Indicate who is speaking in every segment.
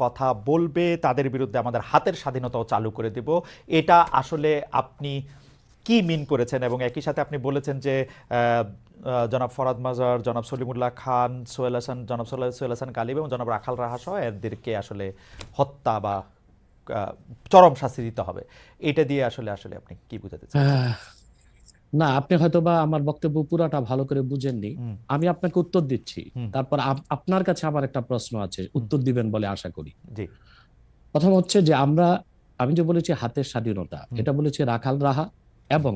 Speaker 1: কথা বলবে তাদের বিরুদ্ধে আমাদের হাতের স্বাধীনতাও চালু করে দেব, এটা আসলে আপনি কি মিন করেছেন? এবং একই সাথে আপনি বলেছেন যে জনাব ফরহাদ মাজার, জনাব সলিমুল্লাহ খান, জনাব সোহেল হাসান গালিব এবং জনাব রাখাল রাহা সহ এদেরকে আসলে হত্যা বা চরম শাস্তি দিতে হবে, এটা দিয়ে আসলে আসলে আপনি কি বোঝাতে চাচ্ছেন?
Speaker 2: আহ, না, আপনি হয়তোবা আমার বক্তব্য পুরাটা ভালো করে বুঝেননি।
Speaker 1: হুম।
Speaker 2: আমি আপনাকে উত্তর দিচ্ছি।
Speaker 1: হুম।
Speaker 2: তারপর আপনার কাছে আমার একটা প্রশ্ন আছে,
Speaker 1: হুম।
Speaker 2: উত্তর দিবেন বলে আশা করি।
Speaker 1: জি।
Speaker 2: প্রথম হচ্ছে যে আমি যে বলেছি হাতের স্বাধীনতা,
Speaker 1: হুম।
Speaker 2: এটা বলেছি রাখাল রাহা
Speaker 1: হুম।
Speaker 2: এবং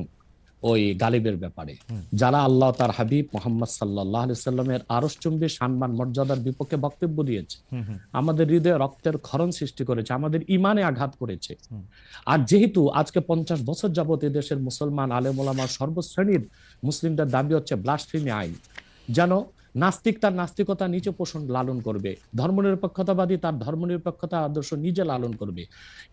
Speaker 2: ওই গালিবের ব্যাপারে,
Speaker 1: হুম।
Speaker 2: যারা আল্লাহ তার হাবিব মোহাম্মদ সাল্লাল্লাহু আলাইহি সাল্লামের আরশচুম্বী সম্মান মর্যাদার বিপক্ষে বক্তব্য দিয়েছে,
Speaker 1: হুম। হুম।
Speaker 2: আমাদের হৃদয়ে রক্তের ক্ষরণ সৃষ্টি করেছে, আমাদের ইমানে আঘাত করেছে।
Speaker 1: হুম।
Speaker 2: আর যেহেতু আজকে 50 বছর যাবত দেশের মুসলমান আলেম ওলামা সর্বশ্রেণীর মুসলিমদের দাবি হচ্ছে ব্লাসফেমি আইন, যেন নাস্তিক তার নাস্তিকতা নিচে পোষণ লালন করবে, ধর্মনিরপেক্ষতাবাদী তার ধর্মনিরপেক্ষতা আদর্শ নিজে লালন করবে,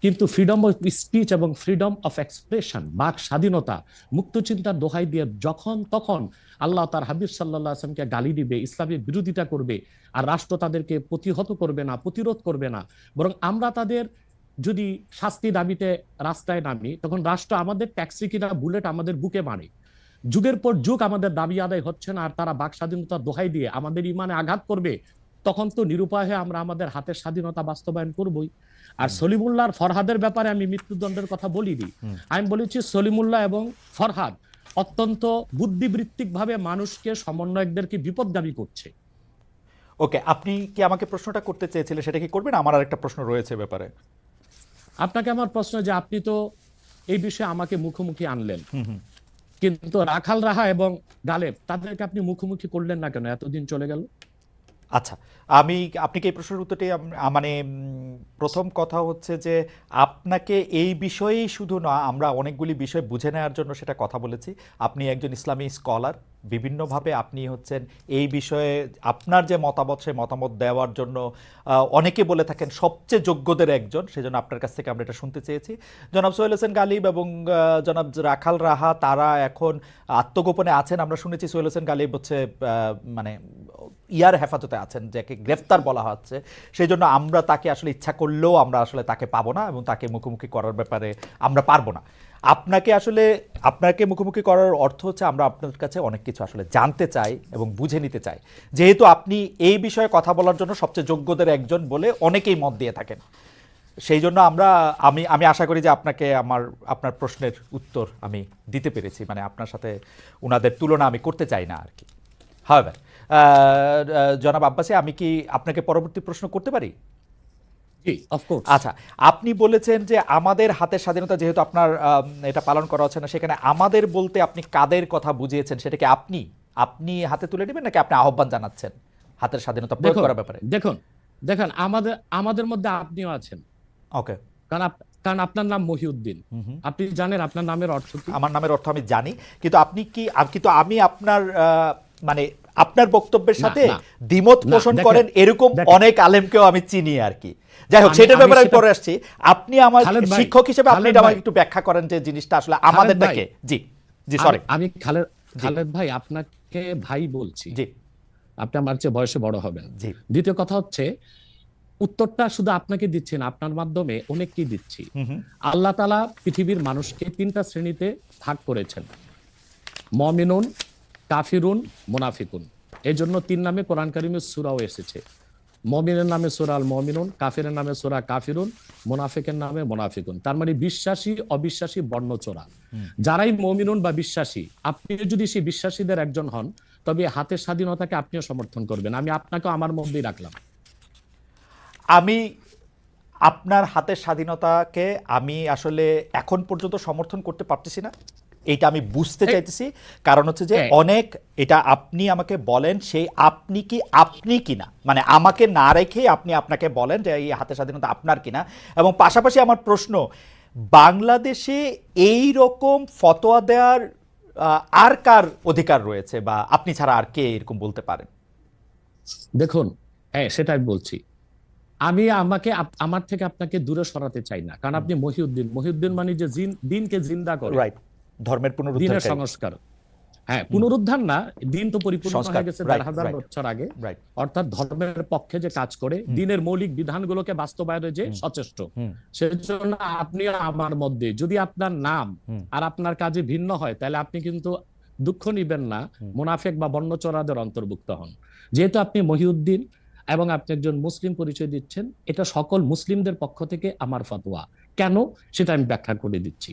Speaker 2: কিন্তু ফ্রিডম অফ স্পিচ এবং ফ্রিডম অফ এক্সপ্রেশন, বাক স্বাধীনতা, মুক্ত চিন্তার দোহাই দিয়ে যখন তখন আল্লাহ তার হাবিব সাল্লাল্লাহু আলাইহি ওয়াসাল্লামকে গালি দিবে, ইসলামের বিরোধিতা করবে, আর রাষ্ট্র তাদেরকে প্রতিহত করবে না, প্রতিরোধ করবে না, বরং আমরা তাদের যদি শাস্তি দাবিতে রাস্তায় নামি, তখন রাষ্ট্র আমাদের ট্যাক্সি কিনা বুলেট আমাদের বুকে মারে। যুগের পর যুগ আমাদের দাবি আদায় হচ্ছে না, আর তারা বাক স্বাধীনতার দোহাই দিয়ে আমাদের ইমানে আঘাত করবে, তখন তো নিরুপায় হয়ে আমরা আমাদের হাতের স্বাধীনতা বাস্তবায়ন করবই। আর
Speaker 1: হুম।
Speaker 2: সলিমুল্লাহর ফরহাদের ব্যাপারে আমি মৃত্যুদণ্ডের কথা বলিনি।
Speaker 1: হুম।
Speaker 2: আমি বলেছি সলিমুল্লাহ এবং ফরহাদ অত্যন্ত বুদ্ধিবৃত্তিক ভাবে মানুষকে, সমন্বয়কদেরকে বিপদগামী করছে।
Speaker 1: ওকে, আপনি কি আমাকে প্রশ্নটা করতে চেয়েছিলেন, সেটা কি করবেন? আমার আর একটা প্রশ্ন রয়েছে ব্যাপারে।
Speaker 2: আপনাকে আমার প্রশ্ন যে আপনি তো এই বিষয়ে আমাকে মুখোমুখি আনলেন,
Speaker 1: হুম। হুম।
Speaker 2: কিন্তু রাখাল রাহা এবং গালেব তাদেরকে আপনি মুখোমুখি করলেন না কেন? এতদিন চলে গেল।
Speaker 1: আচ্ছা, আপনি কি এই প্রশ্নের উত্তরটি মানে প্রথম কথা হচ্ছে যে আপনাকে এই বিষয়েই শুধু না, আমরা অনেকগুলি বিষয় বুঝে নেওয়ার জন্য সেটা কথা বলেছি। আপনি একজন ইসলামী স্কলার, বিভিন্নভাবে আপনি হচ্ছেন এই বিষয়ে আপনার যে মতামত, সেই মতামত দেওয়ার জন্য অনেকে বলে থাকেন সবচেয়ে যোগ্যদের একজন, সেজন্য আপনার কাছ থেকে আমরা এটা শুনতে চেয়েছি। জনাব সোহেল হোসেন গালিব এবং জনাব রাখাল রাহা তারা এখন আত্মগোপনে আছেন। আমরা শুনেছি সোহেল হোসেন গালিব হচ্ছে মানে ইয়ার হেফাজতে আছেন, যাকে গ্রেফতার বলা হচ্ছে। সেই জন্য আমরা তাকে আসলে ইচ্ছা করলেও আমরা আসলে তাকে পাবো না এবং তাকে মুখোমুখি করার ব্যাপারে আমরা পারবো না। আপনাকে মুখোমুখি করার অর্থ হচ্ছে আমরা আপনার কাছে অনেক কিছু আসলে জানতে চাই এবং বুঝে নিতে চাই, যেহেতু আপনি এই বিষয়ে কথা বলার জন্য সবচেয়ে যোগ্যদের একজন বলে অনেকেই মত দিয়ে থাকেন। সেই জন্য আমি আশা করি যে আপনার প্রশ্নের উত্তর আমি দিতে পেরেছি, মানে আপনার সাথে ওনাদের তুলনা আমি করতে চাই না আর কি। হাওয়েভার, জনাব আব্বাসী, আমি কি আপনাকে পরবর্তী প্রশ্ন করতে পারি?
Speaker 2: জি, অফকোর্স।
Speaker 1: আচ্ছা, আপনি বলেছেন যে আমাদের হাতের স্বাধীনতা যেহেতু আপনার এটা পালন করা হচ্ছে না, সেখানে আমাদের বলতে আপনি কাদের কথা বুঝিয়েছেন? সেটাকে আপনি আপনি হাতে তুলে নেবেন নাকি আপনি আহ্বান জানাচ্ছেন হাতের স্বাধীনতা প্রয়োগ
Speaker 2: দেখুন
Speaker 1: করার ব্যাপারে?
Speaker 2: দেখুন দেখুন, আমাদের আমাদের মধ্যে আপনিও আছেন।
Speaker 1: ওকে।
Speaker 2: কারণ আপনার নাম মহিউদ্দিন।
Speaker 1: হুম। হুম।
Speaker 2: আপনি জানেন আপনার নামের অর্থ কি?
Speaker 1: আমার নামের অর্থ আমি জানি, কিন্তু কিন্তু আমি আপনার মানে আপনার বক্তব্যের
Speaker 2: না,
Speaker 1: সাথে
Speaker 2: না,
Speaker 1: দ্বিমত
Speaker 2: না,
Speaker 1: পোষণ
Speaker 2: দেখেন
Speaker 1: করেন এরকম
Speaker 2: দেখেন
Speaker 1: অনেক আলেমকেও আমি চিনি আর কি। যাই হোক,
Speaker 2: আমি
Speaker 1: সেটার
Speaker 2: আমি
Speaker 1: ব্যাপারে আমি
Speaker 2: সেটা
Speaker 1: পরে আসছি। আপনি আমার
Speaker 2: খালেদ ভাই,
Speaker 1: শিক্ষক হিসেবে আপনি
Speaker 2: খালেদ
Speaker 1: এটা
Speaker 2: ভাই,
Speaker 1: আমাকে একটু ব্যাখ্যা করেন যে জিনিসটা আসলে
Speaker 2: খালেদ ভাই,
Speaker 1: আমাদেরটাকে। জি। জি,
Speaker 2: আমি
Speaker 1: সরি।
Speaker 2: আমি খালেদ
Speaker 1: জি।
Speaker 2: খালেদ ভাই, আপনাকে ভাই বলছি।
Speaker 1: জি।
Speaker 2: আপনি আমার চেয়ে বয়সে বড় হবেন।
Speaker 1: জি।
Speaker 2: দ্বিতীয় কথা হচ্ছে, উত্তরটা শুধু আপনাকে দিচ্ছি না, আপনার মাধ্যমে অনেককেই দিচ্ছি।
Speaker 1: হুম। হুম।
Speaker 2: আল্লাহ তাআলা পৃথিবীর মানুষকে 3টা শ্রেণীতে ভাগ করেছেন: মুমিনুন, কাফিরুন, মুনাফিকুন। এই জন্য 3 নামে কোরআন কারিমে সূরাও এসেছে। মুমিনের নামে সূরা আল মুমিনুন, কাফিরের নামে সূরা কাফিরুন, মুনাফিকের নামে মুনাফিকুন। তার মানে বিশ্বাসী অবিশ্বাসী বর্ণচোরা। যারাই মুমিনুন বা বিশ্বাসী, আপনি যদি সেই বিশ্বাসীদের একজন হন, তবে হাতের স্বাধীনতাকে আপনিও সমর্থন করবেন। আমি আপনাকেও আমার মধ্যেই রাখলাম।
Speaker 1: আমি আপনার হাতের স্বাধীনতাকে আমি আসলে এখন পর্যন্ত সমর্থন করতে পারতেছি না, এইটা আমি বুঝতে
Speaker 2: এই
Speaker 1: চাইতেছি। কারণ হচ্ছে যে
Speaker 2: এই,
Speaker 1: অনেক, এটা আপনি আমাকে বলেন সেই আপনি কিনা, মানে আমাকে না রেখে আপনি আপনাকে বলেন যে এই হাতের স্বাধীনতা আপনার কিনা। এবং পাশাপাশি আমার প্রশ্ন, বাংলাদেশে এই রকম ফতোয়া দেওয়ার আর কার অধিকার রয়েছে, বা আপনি ছাড়া আর কে এরকম বলতে পারেন?
Speaker 2: দেখুন, হ্যাঁ সেটাই বলছি। আমার থেকে আপনাকে দূরে সরাতে চাই না, কারণ আপনি মহিউদ্দিন। মহিউদ্দিন মানে যে দিনকে জিন্দা করে,
Speaker 1: রাইট, ধর্মের
Speaker 2: দিনের
Speaker 1: পুনরুদ্ধারকারী।
Speaker 2: সংস্কার। হ্যাঁ, পুনরুদ্ধার না, দিন তো পরিপূর্ণ
Speaker 1: সংস্কার,
Speaker 2: হয়ে গেছে
Speaker 1: right,
Speaker 2: 1000
Speaker 1: right,
Speaker 2: বছর আগে।
Speaker 1: right,
Speaker 2: অর্থাৎ ধর্মের পক্ষে যে কাজ করে, দিনের মৌলিক বিধানগুলোকে বাস্তবায়নে যে সচেষ্ট, সেজন্য আপনি আর আমার মধ্যে যদি আপনার নাম আর আপনার কাজে ভিন্ন হয়, তাহলে আপনি কিন্তু দুঃখ নিবেন না, মুনাফেক বা বর্ণচোরাদের অন্তর্ভুক্ত হন। যেহেতু আপনি মহিউদ্দিন এবং আপনি একজন মুসলিম পরিচয় দিচ্ছেন, এটা সকল মুসলিমদের পক্ষ থেকে আমার ফতোয়া। কেন, সেটা আমি ব্যাখ্যা করে দিচ্ছি।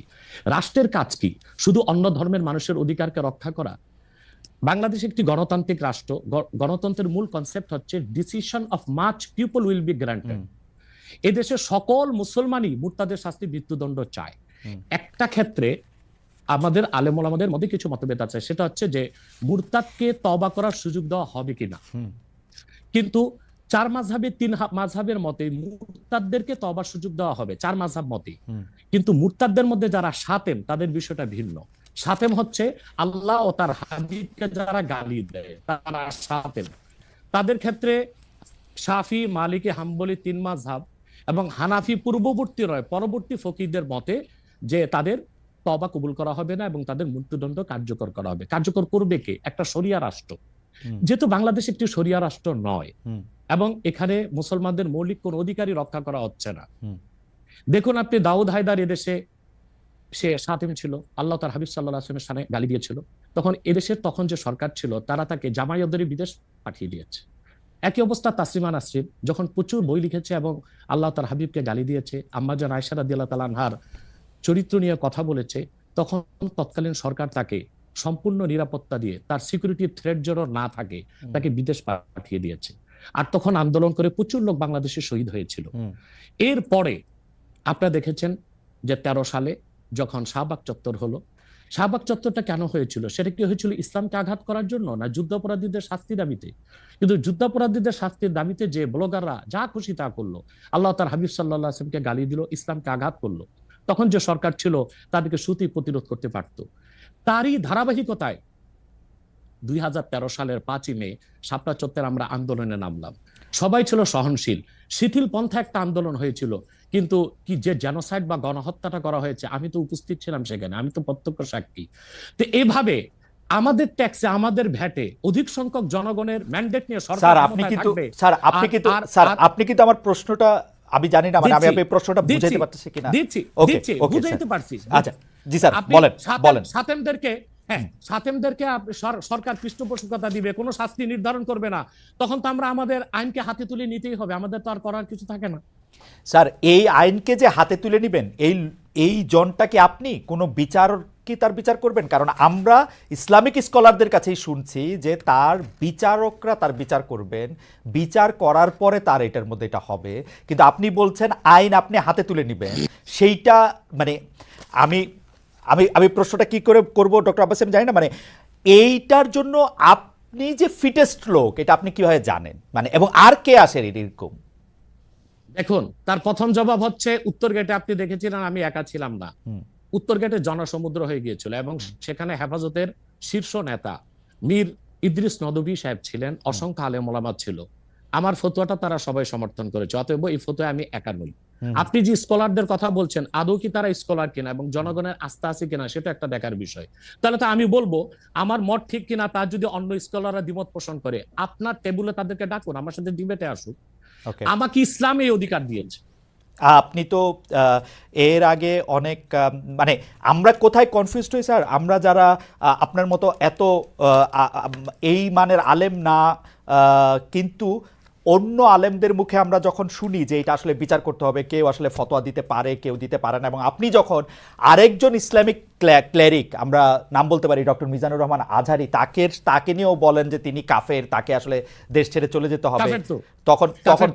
Speaker 2: রাষ্ট্রের কাজ কি? শুধু অন্য ধর্মের মানুষের অধিকারকে রক্ষা করা? বাংলাদেশ একটি গণতান্ত্রিক রাষ্ট্র। গণতন্ত্রের মূল কনসেপ্ট হচ্ছে decision of much people will be granted. এদেশে সকল মুসলমানই মুরতাদের শাস্তি, মৃত্যুদণ্ড চায়। একটা ক্ষেত্রে আমাদের আলেম ওলামাদের মধ্যে কিছু মতভেদ আছে, সেটা হচ্ছে যে মুরতাদকে তওবা করার সুযোগ দেওয়া হবে কিনা। কিন্তু 4 মাযহাবে 3 মাযহাবের মতে মুরতাদদেরকে তওবার সুযোগ দেওয়া হবে, 4 মাযহাব মতে। কিন্তু মুরতাদদের মধ্যে যারা শাতেম, তাদের বিষয়টা ভিন্ন। শাতেম হচ্ছে আল্লাহ ও তার হাবিবকে যারা গালি দেয়, তারা শাতেম। তাদের ক্ষেত্রে শাফি, মালিকি, হাম্বলি 3 মাযহাব এবং হানাফি পূর্ববর্তী রয় পরবর্তী ফকিহদের মতে যে তাদের তওবা কবুল করা হবে না এবং তাদের মৃত্যুদণ্ড কার্যকর করা হবে। কার্যকর করবে কে? একটা শরিয়া রাষ্ট্র। যেহেতু বাংলাদেশ একটি শরিয়া রাষ্ট্র নয় এবং এখানে মুসলমানদের মৌলিক কোন অধিকারই রক্ষা করা হচ্ছে না। দেখুন, আপনি দাউদ হায়দার এদেশে সে শাতেম ছিল, আল্লাহ তার হাবিব সাল্লাল্লাহু আলাইহি ওয়াসাল্লামের শানে গালি দিয়েছিল। তখন এদেশের তখন যে সরকার ছিল, তারা তাকে জামায়াতদের বিদেশ পাঠিয়ে দিয়েছে। একই অবস্থা তাসলিমা নাসরিন, যখন প্রচুর বই লিখেছে এবং আল্লাহ তার হাবিবকে গালি দিয়েছে, আম্মাজান আয়েশা রাদিয়াল্লাহু তাআলা আনহার চরিত্র নিয়ে কথা বলেছে, তখন তৎকালীন সরকার তাকে সম্পূর্ণ নিরাপত্তা দিয়ে, তার সিকিউরিটি থ্রেট যেন না থাকে, তাকে বিদেশ পাঠিয়ে দিয়েছে। আর তখন আন্দোলন করে প্রচুর লোক বাংলাদেশে শহীদ হয়েছিল। এরপরে আপনারা দেখেছেন যে 13 সালে যখন শাহবাগ চত্বর হলো, শাহবাগ চত্বরটা কেন হয়েছিল? সেটা কি হয়েছিল ইসলামকে আঘাত করার জন্য, না যুদ্ধাপরাধীদের শাস্তি দাবিতে? কিন্তু যুদ্ধাপরাধীদের শাস্তির দাবিতে যে ব্লগাররা যা খুশি তা করলো, আল্লাহ তার হাবিব সাল্লাল্লাহু আলাইহি ওয়াসাল্লামকে গালি দিল, ইসলামকে আঘাত করলো, তখন যে সরকার ছিল তাদেরকে সুতি প্রতিরোধ করতে পারত। তারই ধারাবাহিকতায় 2013 সালের 5ই মে শাপলা চত্বরে আমরা আন্দোলনে নামলাম। সবাই ছিল সহনশীল, শিথিল পন্থা একটা আন্দোলন হয়েছিল। কিন্তু কি যে জেনোসাইড বা গণহত্যাটা করা হয়েছে, আমি তো উপস্থিত ছিলাম সেখানে, আমি তো প্রত্যক্ষ সাক্ষী। তো এভাবে আমাদের ট্যাক্সে, আমাদের ভ্যাটে অধিক সংখ্যক জনগণের ম্যান্ডেট নিয়ে সরকার
Speaker 1: আপনি কিন্তু আমার প্রশ্নটা, আমি জানি না, মানে আমি আপনার প্রশ্নটা বুঝাইতে পারতেছি কিনা।
Speaker 2: দিচ্ছি, বুঝাইতে পারছি।
Speaker 1: আচ্ছা, জি স্যার, বলেন।
Speaker 2: শাতেমদেরকে সরকার পৃষ্ঠপোষকতা দিবে, কোনো শাস্তি নির্ধারণ করবে না, তখন তো আমরা আমাদের আইনকে হাতে তুলে নিতেই হবে, আমাদের তো আর করার কিছু থাকে না।
Speaker 1: স্যার, এই আইনকে যে হাতে তুলে নেবেন, এই জনটা কি আপনি কোনো বিচার কি তার বিচার করবেন? কারণ আমরা ইসলামিক স্কলারদের কাছেই শুনছি যে তার বিচারকরা তার বিচার করবেন, বিচার করার পরে তার এটার মধ্যে এটা হবে। কিন্তু আপনি বলছেন আইন আপনি হাতে তুলে নেবেন, সেইটা মানে আমি আমি আমি প্রশ্নটা কি করে করব ডক্টর আব্বাস, আমি জানি না, মানে এইটার জন্য আপনি যে ফিটেস্ট লোক, এটা আপনি কিভাবে জানেন, মানে এবং আর কে আসেন এরকম?
Speaker 2: দেখুন, তার প্রথম জবাব হচ্ছে উত্তর গেটে আপনি দেখেছিলেন আমি একা ছিলাম না। উত্তর গেটে জনসমুদ্র হয়ে গিয়েছিল এবং সেখানে হেফাজতের শীর্ষ নেতা মীর ইদ্রিস নদভী সাহেব ছিলেন, অসংখ্য আলেম ওলামা ছিল। আমার ফতোয়াটা তারা সবাই সমর্থন করেছে, অতএব এই ফতোয়া আমি একা নই। আপনি যে স্কলারদের কথা বলছেন, আদৌ কি তারা স্কলার কিনা এবং জনগণের আস্থা আছে কিনা, সেটা একটা দেখার বিষয়। তাহলে তো আমি বলবো আমার মত ঠিক কিনা, তার যদি অন্য স্কলাররা দ্বিমত পোষণ করে, আপনার টেবিলে তাদেরকে ডাকুন, আমার সাথে ডিবেটে আসুক। আমাকে ইসলাম এই অধিকার দিয়েছে।
Speaker 1: আপনি তো এর আগে অনেক, মানে আমরা কোথায় কনফিউজড হই স্যার, আমরা যারা আপনার মতো এত এই মানের আলেম না, কিন্তু অন্য আলেমদের মুখে আমরা যখন শুনি যে এটা আসলে বিচার করতে হবে, কেউ আসলে ফতোয়া দিতে পারে, কেউ দিতে পারে না, এবং আপনি যখন আরেকজন ইসলামিক ক্লেরিক, আমরা নাম বলতে পারি ডক্টর মিজানুর রহমান আজহারি, তাকে নিয়েও বলেন যে তিনি কাফের, তাকে আসলে দেশ ছেড়ে চলে যেতে হবে,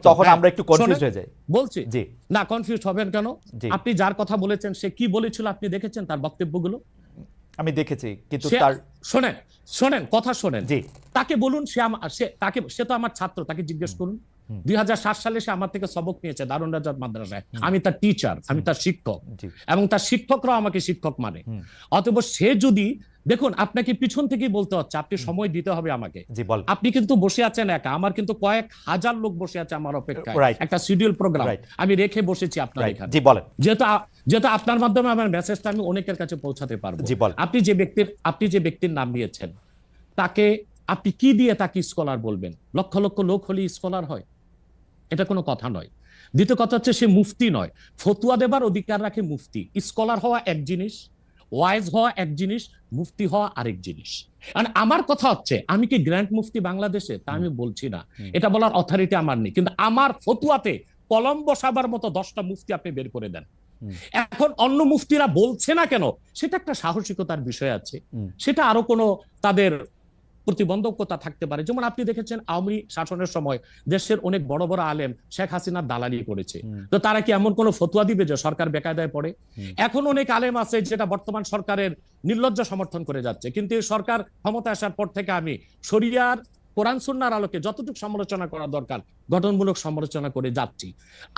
Speaker 1: তখন আমরা একটু কনফিউজ হয়ে যাই।
Speaker 2: বলছি জি না, কনফিউজ হবেন কেন? আপনি যার কথা বলেছেন সে কি বলেছিল আপনি দেখেছেন তার বক্তব্যগুলো?
Speaker 1: আমি দেখেছি, কিন্তু তার
Speaker 2: শোনেন কথা শোনেন। জি, তাকে বলুন, সে তো আমার ছাত্র, তাকে জিজ্ঞেস করুন। 2007 সালে সে আমার থেকে সবক নিয়েছে দারুন রাজাত মাদ্রাসায়, আমি তার টিচার, আমি তার শিক্ষক এবং তার শিক্ষকরাও আমাকে শিক্ষক মানে। অতএব সে যদি দেখুন, আপনাকে পিছন থেকেই বলতে হচ্ছে, আপনি সময় দিতে হবে আমাকে।
Speaker 1: জি বল।
Speaker 2: আপনি কিন্তু বসে আছেন একা, আমার কিন্তু কয়েক হাজার লোক বসে আছে আমার অপেক্ষায়,
Speaker 1: রাইট
Speaker 2: একটা শিডিউল প্রোগ্রাম
Speaker 1: রাইট
Speaker 2: আমি রেখে বসেছি আপনার
Speaker 1: রাইট
Speaker 2: এখানে।
Speaker 1: জি বলেন।
Speaker 2: যেহেতু যেহেতু আপনার মাধ্যমে আমার মেসেজটা আমি অনেকের কাছে পৌঁছাতে পারবো।
Speaker 1: জি বল।
Speaker 2: আপনি যে ব্যক্তির নাম নিয়েছেন, তাকে আপনি কি দিয়ে তাকে স্কলার বলবেন? লক্ষ লক্ষ লোক হলে স্কলার হয়? এটা কোনো কথা নয়। দ্বিতীয় কথা হচ্ছে, সে মুফতি নয়। ফতুয়া দেবার অধিকার রাখে মুফতি। স্কলার হওয়া এক জিনিস, ওয়াইজ হওয়া এক জিনিস, মুফতি হওয়া আরেক জিনিস। আর আমার কথা হচ্ছে, আমি কি গ্র্যান্ড মুফতি বাংলাদেশে তা আমি বলছি না, এটা বলার অথরিটি আমার নেই, কিন্তু আমার ফতুয়াতে কলম বসাবার মতো 10টা মুফতি আপনি বের করে দেন। এখন অন্য মুফতিরা বলছে না কেন, সেটা একটা সাহসিকতার বিষয় আছে, সেটা আরো কোনো তাদের প্রতিবন্ধকতা থাকতে পারে। যেমন আপনি দেখেছেন আওয়ামী শাসনের সময় দেশের অনেক বড় বড় আলেম শেখ হাসিনার দালালি করেছে, তো তারা কি এমন কোন ফতোয়া দিবে যে সরকার বেকায়দায় পড়ে? এখন অনেক আলেম আছে যেটা বর্তমান সরকারের নির্লজ্জ সমর্থন করে যাচ্ছে, কিন্তু এই সরকার ক্ষমতা আসার পর থেকে আমি শরিয়ার কোরআন সুন্নাহর আলোকে যতটুকু সমালোচনা করা দরকার গঠনমূলক সমালোচনা করে যাচ্ছি।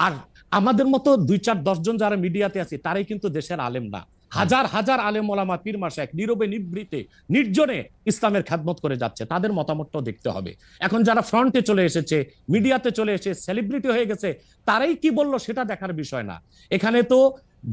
Speaker 2: আর আমাদের মতো 2-4-10 জন যারা মিডিয়াতে আছে তারাই কিন্তু দেশের আলেম না। হাজার হাজার আলেম ওলামা পীর মাশায়েখ নীরবে নিভৃতে নির্জনে ইসলামের খেদমত করে যাচ্ছে, তাদের মতামতটাও দেখতে হবে। এখন যারা ফ্রন্টে চলে এসেছে, মিডিয়াতে চলে এসে সেলিব্রিটি হয়ে গেছে, তারাই কি বললো সেটা দেখার বিষয় না। এখানে তো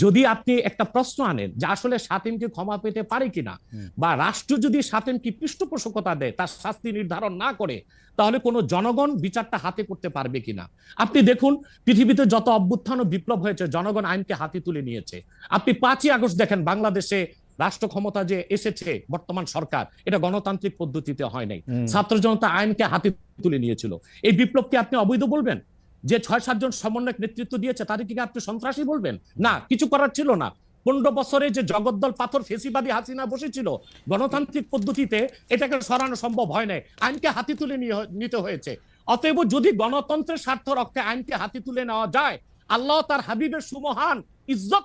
Speaker 2: যদি আপনি একটা প্রশ্ন আনেন যে আসলে শাতিমকে ক্ষমা পেতে পারে কিনা, বা রাষ্ট্র যদি শাতিমকে পৃষ্ঠপোষকতা দেয়, তার শাস্তি নির্ধারণ না করে, তাহলে কোনো জনগণ বিচারটা হাতে করতে পারবে কিনা? আপনি দেখুন, পৃথিবীতে যত অভ্যুত্থান ও বিপ্লব হয়েছে, জনগণ আইনকে হাতে তুলে নিয়েছে। আপনি 5ই আগস্ট দেখেন, বাংলাদেশে রাষ্ট্র ক্ষমতা যে এসেছে বর্তমান সরকার, এটা গণতান্ত্রিক পদ্ধতিতে হয় নাই, ছাত্র জনতা আইনকে হাতে তুলে নিয়েছিল। এই বিপ্লবকে আপনি অবৈধ বলবেন? যে 6-7 জন সমন্বয়ক নেতৃত্ব দিয়েছে তাদেরকে আপনি সন্ত্রাসী বলবেন? না, কিছু করার ছিল না। 15 বছরে যে জগদ্দল পাথর ফেসিবাদী হাসিনা বসেছিল, গণতান্ত্রিক পদ্ধতিতে এটাকে সরানো সম্ভব হয় নাই, আইনকে হাতে তুলে নিতে হয়েছে। অতএব যদি গণতন্ত্রের স্বার্থ রক্ষে আইনকে হাতে তুলে নেওয়া যায়, আল্লাহ তার হাবিবের সুমহান ইজ্জত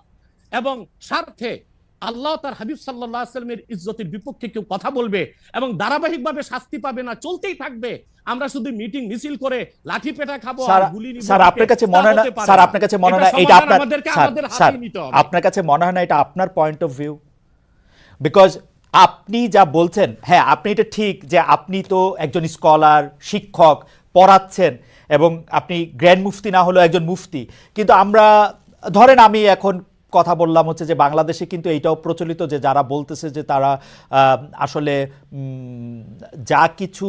Speaker 2: এবং স্বার্থে আল্লাহ তার হাবিব সাল্লাল্লাহু আলাইহি ওয়াসাল্লামের ইজ্জতের বিপক্ষে কেউ কথা বলবে এবং ধারাবাহিকভাবে শাস্তি পাবে না, চলতেই থাকবে। আমরা শুধু মিটিং মিছিল করে লাঠি পেটা খাবো আর গুলি নিব,
Speaker 1: স্যার আপনার কাছে মনে হয় না, স্যার আপনার কাছে মনে হয় না এটা আপনার, স্যার আপনার কাছে মনে হয় না এটা আপনার পয়েন্ট অফ ভিউ? বিকজ আপনি যা বলছেন, হ্যাঁ আপনি এটা ঠিক যে আপনি তো একজন স্কলার, শিক্ষক, পড়াচ্ছেন, এবং আপনি গ্র্যান্ড মুফতি না হলেও একজন মুফতি, কিন্তু আমরা ধরেন আমি এখন কথা বললাম হচ্ছে যে বাংলাদেশে কিন্তু এইটাও প্রচলিত যে যারা বলতেছে যে তারা আসলে যা কিছু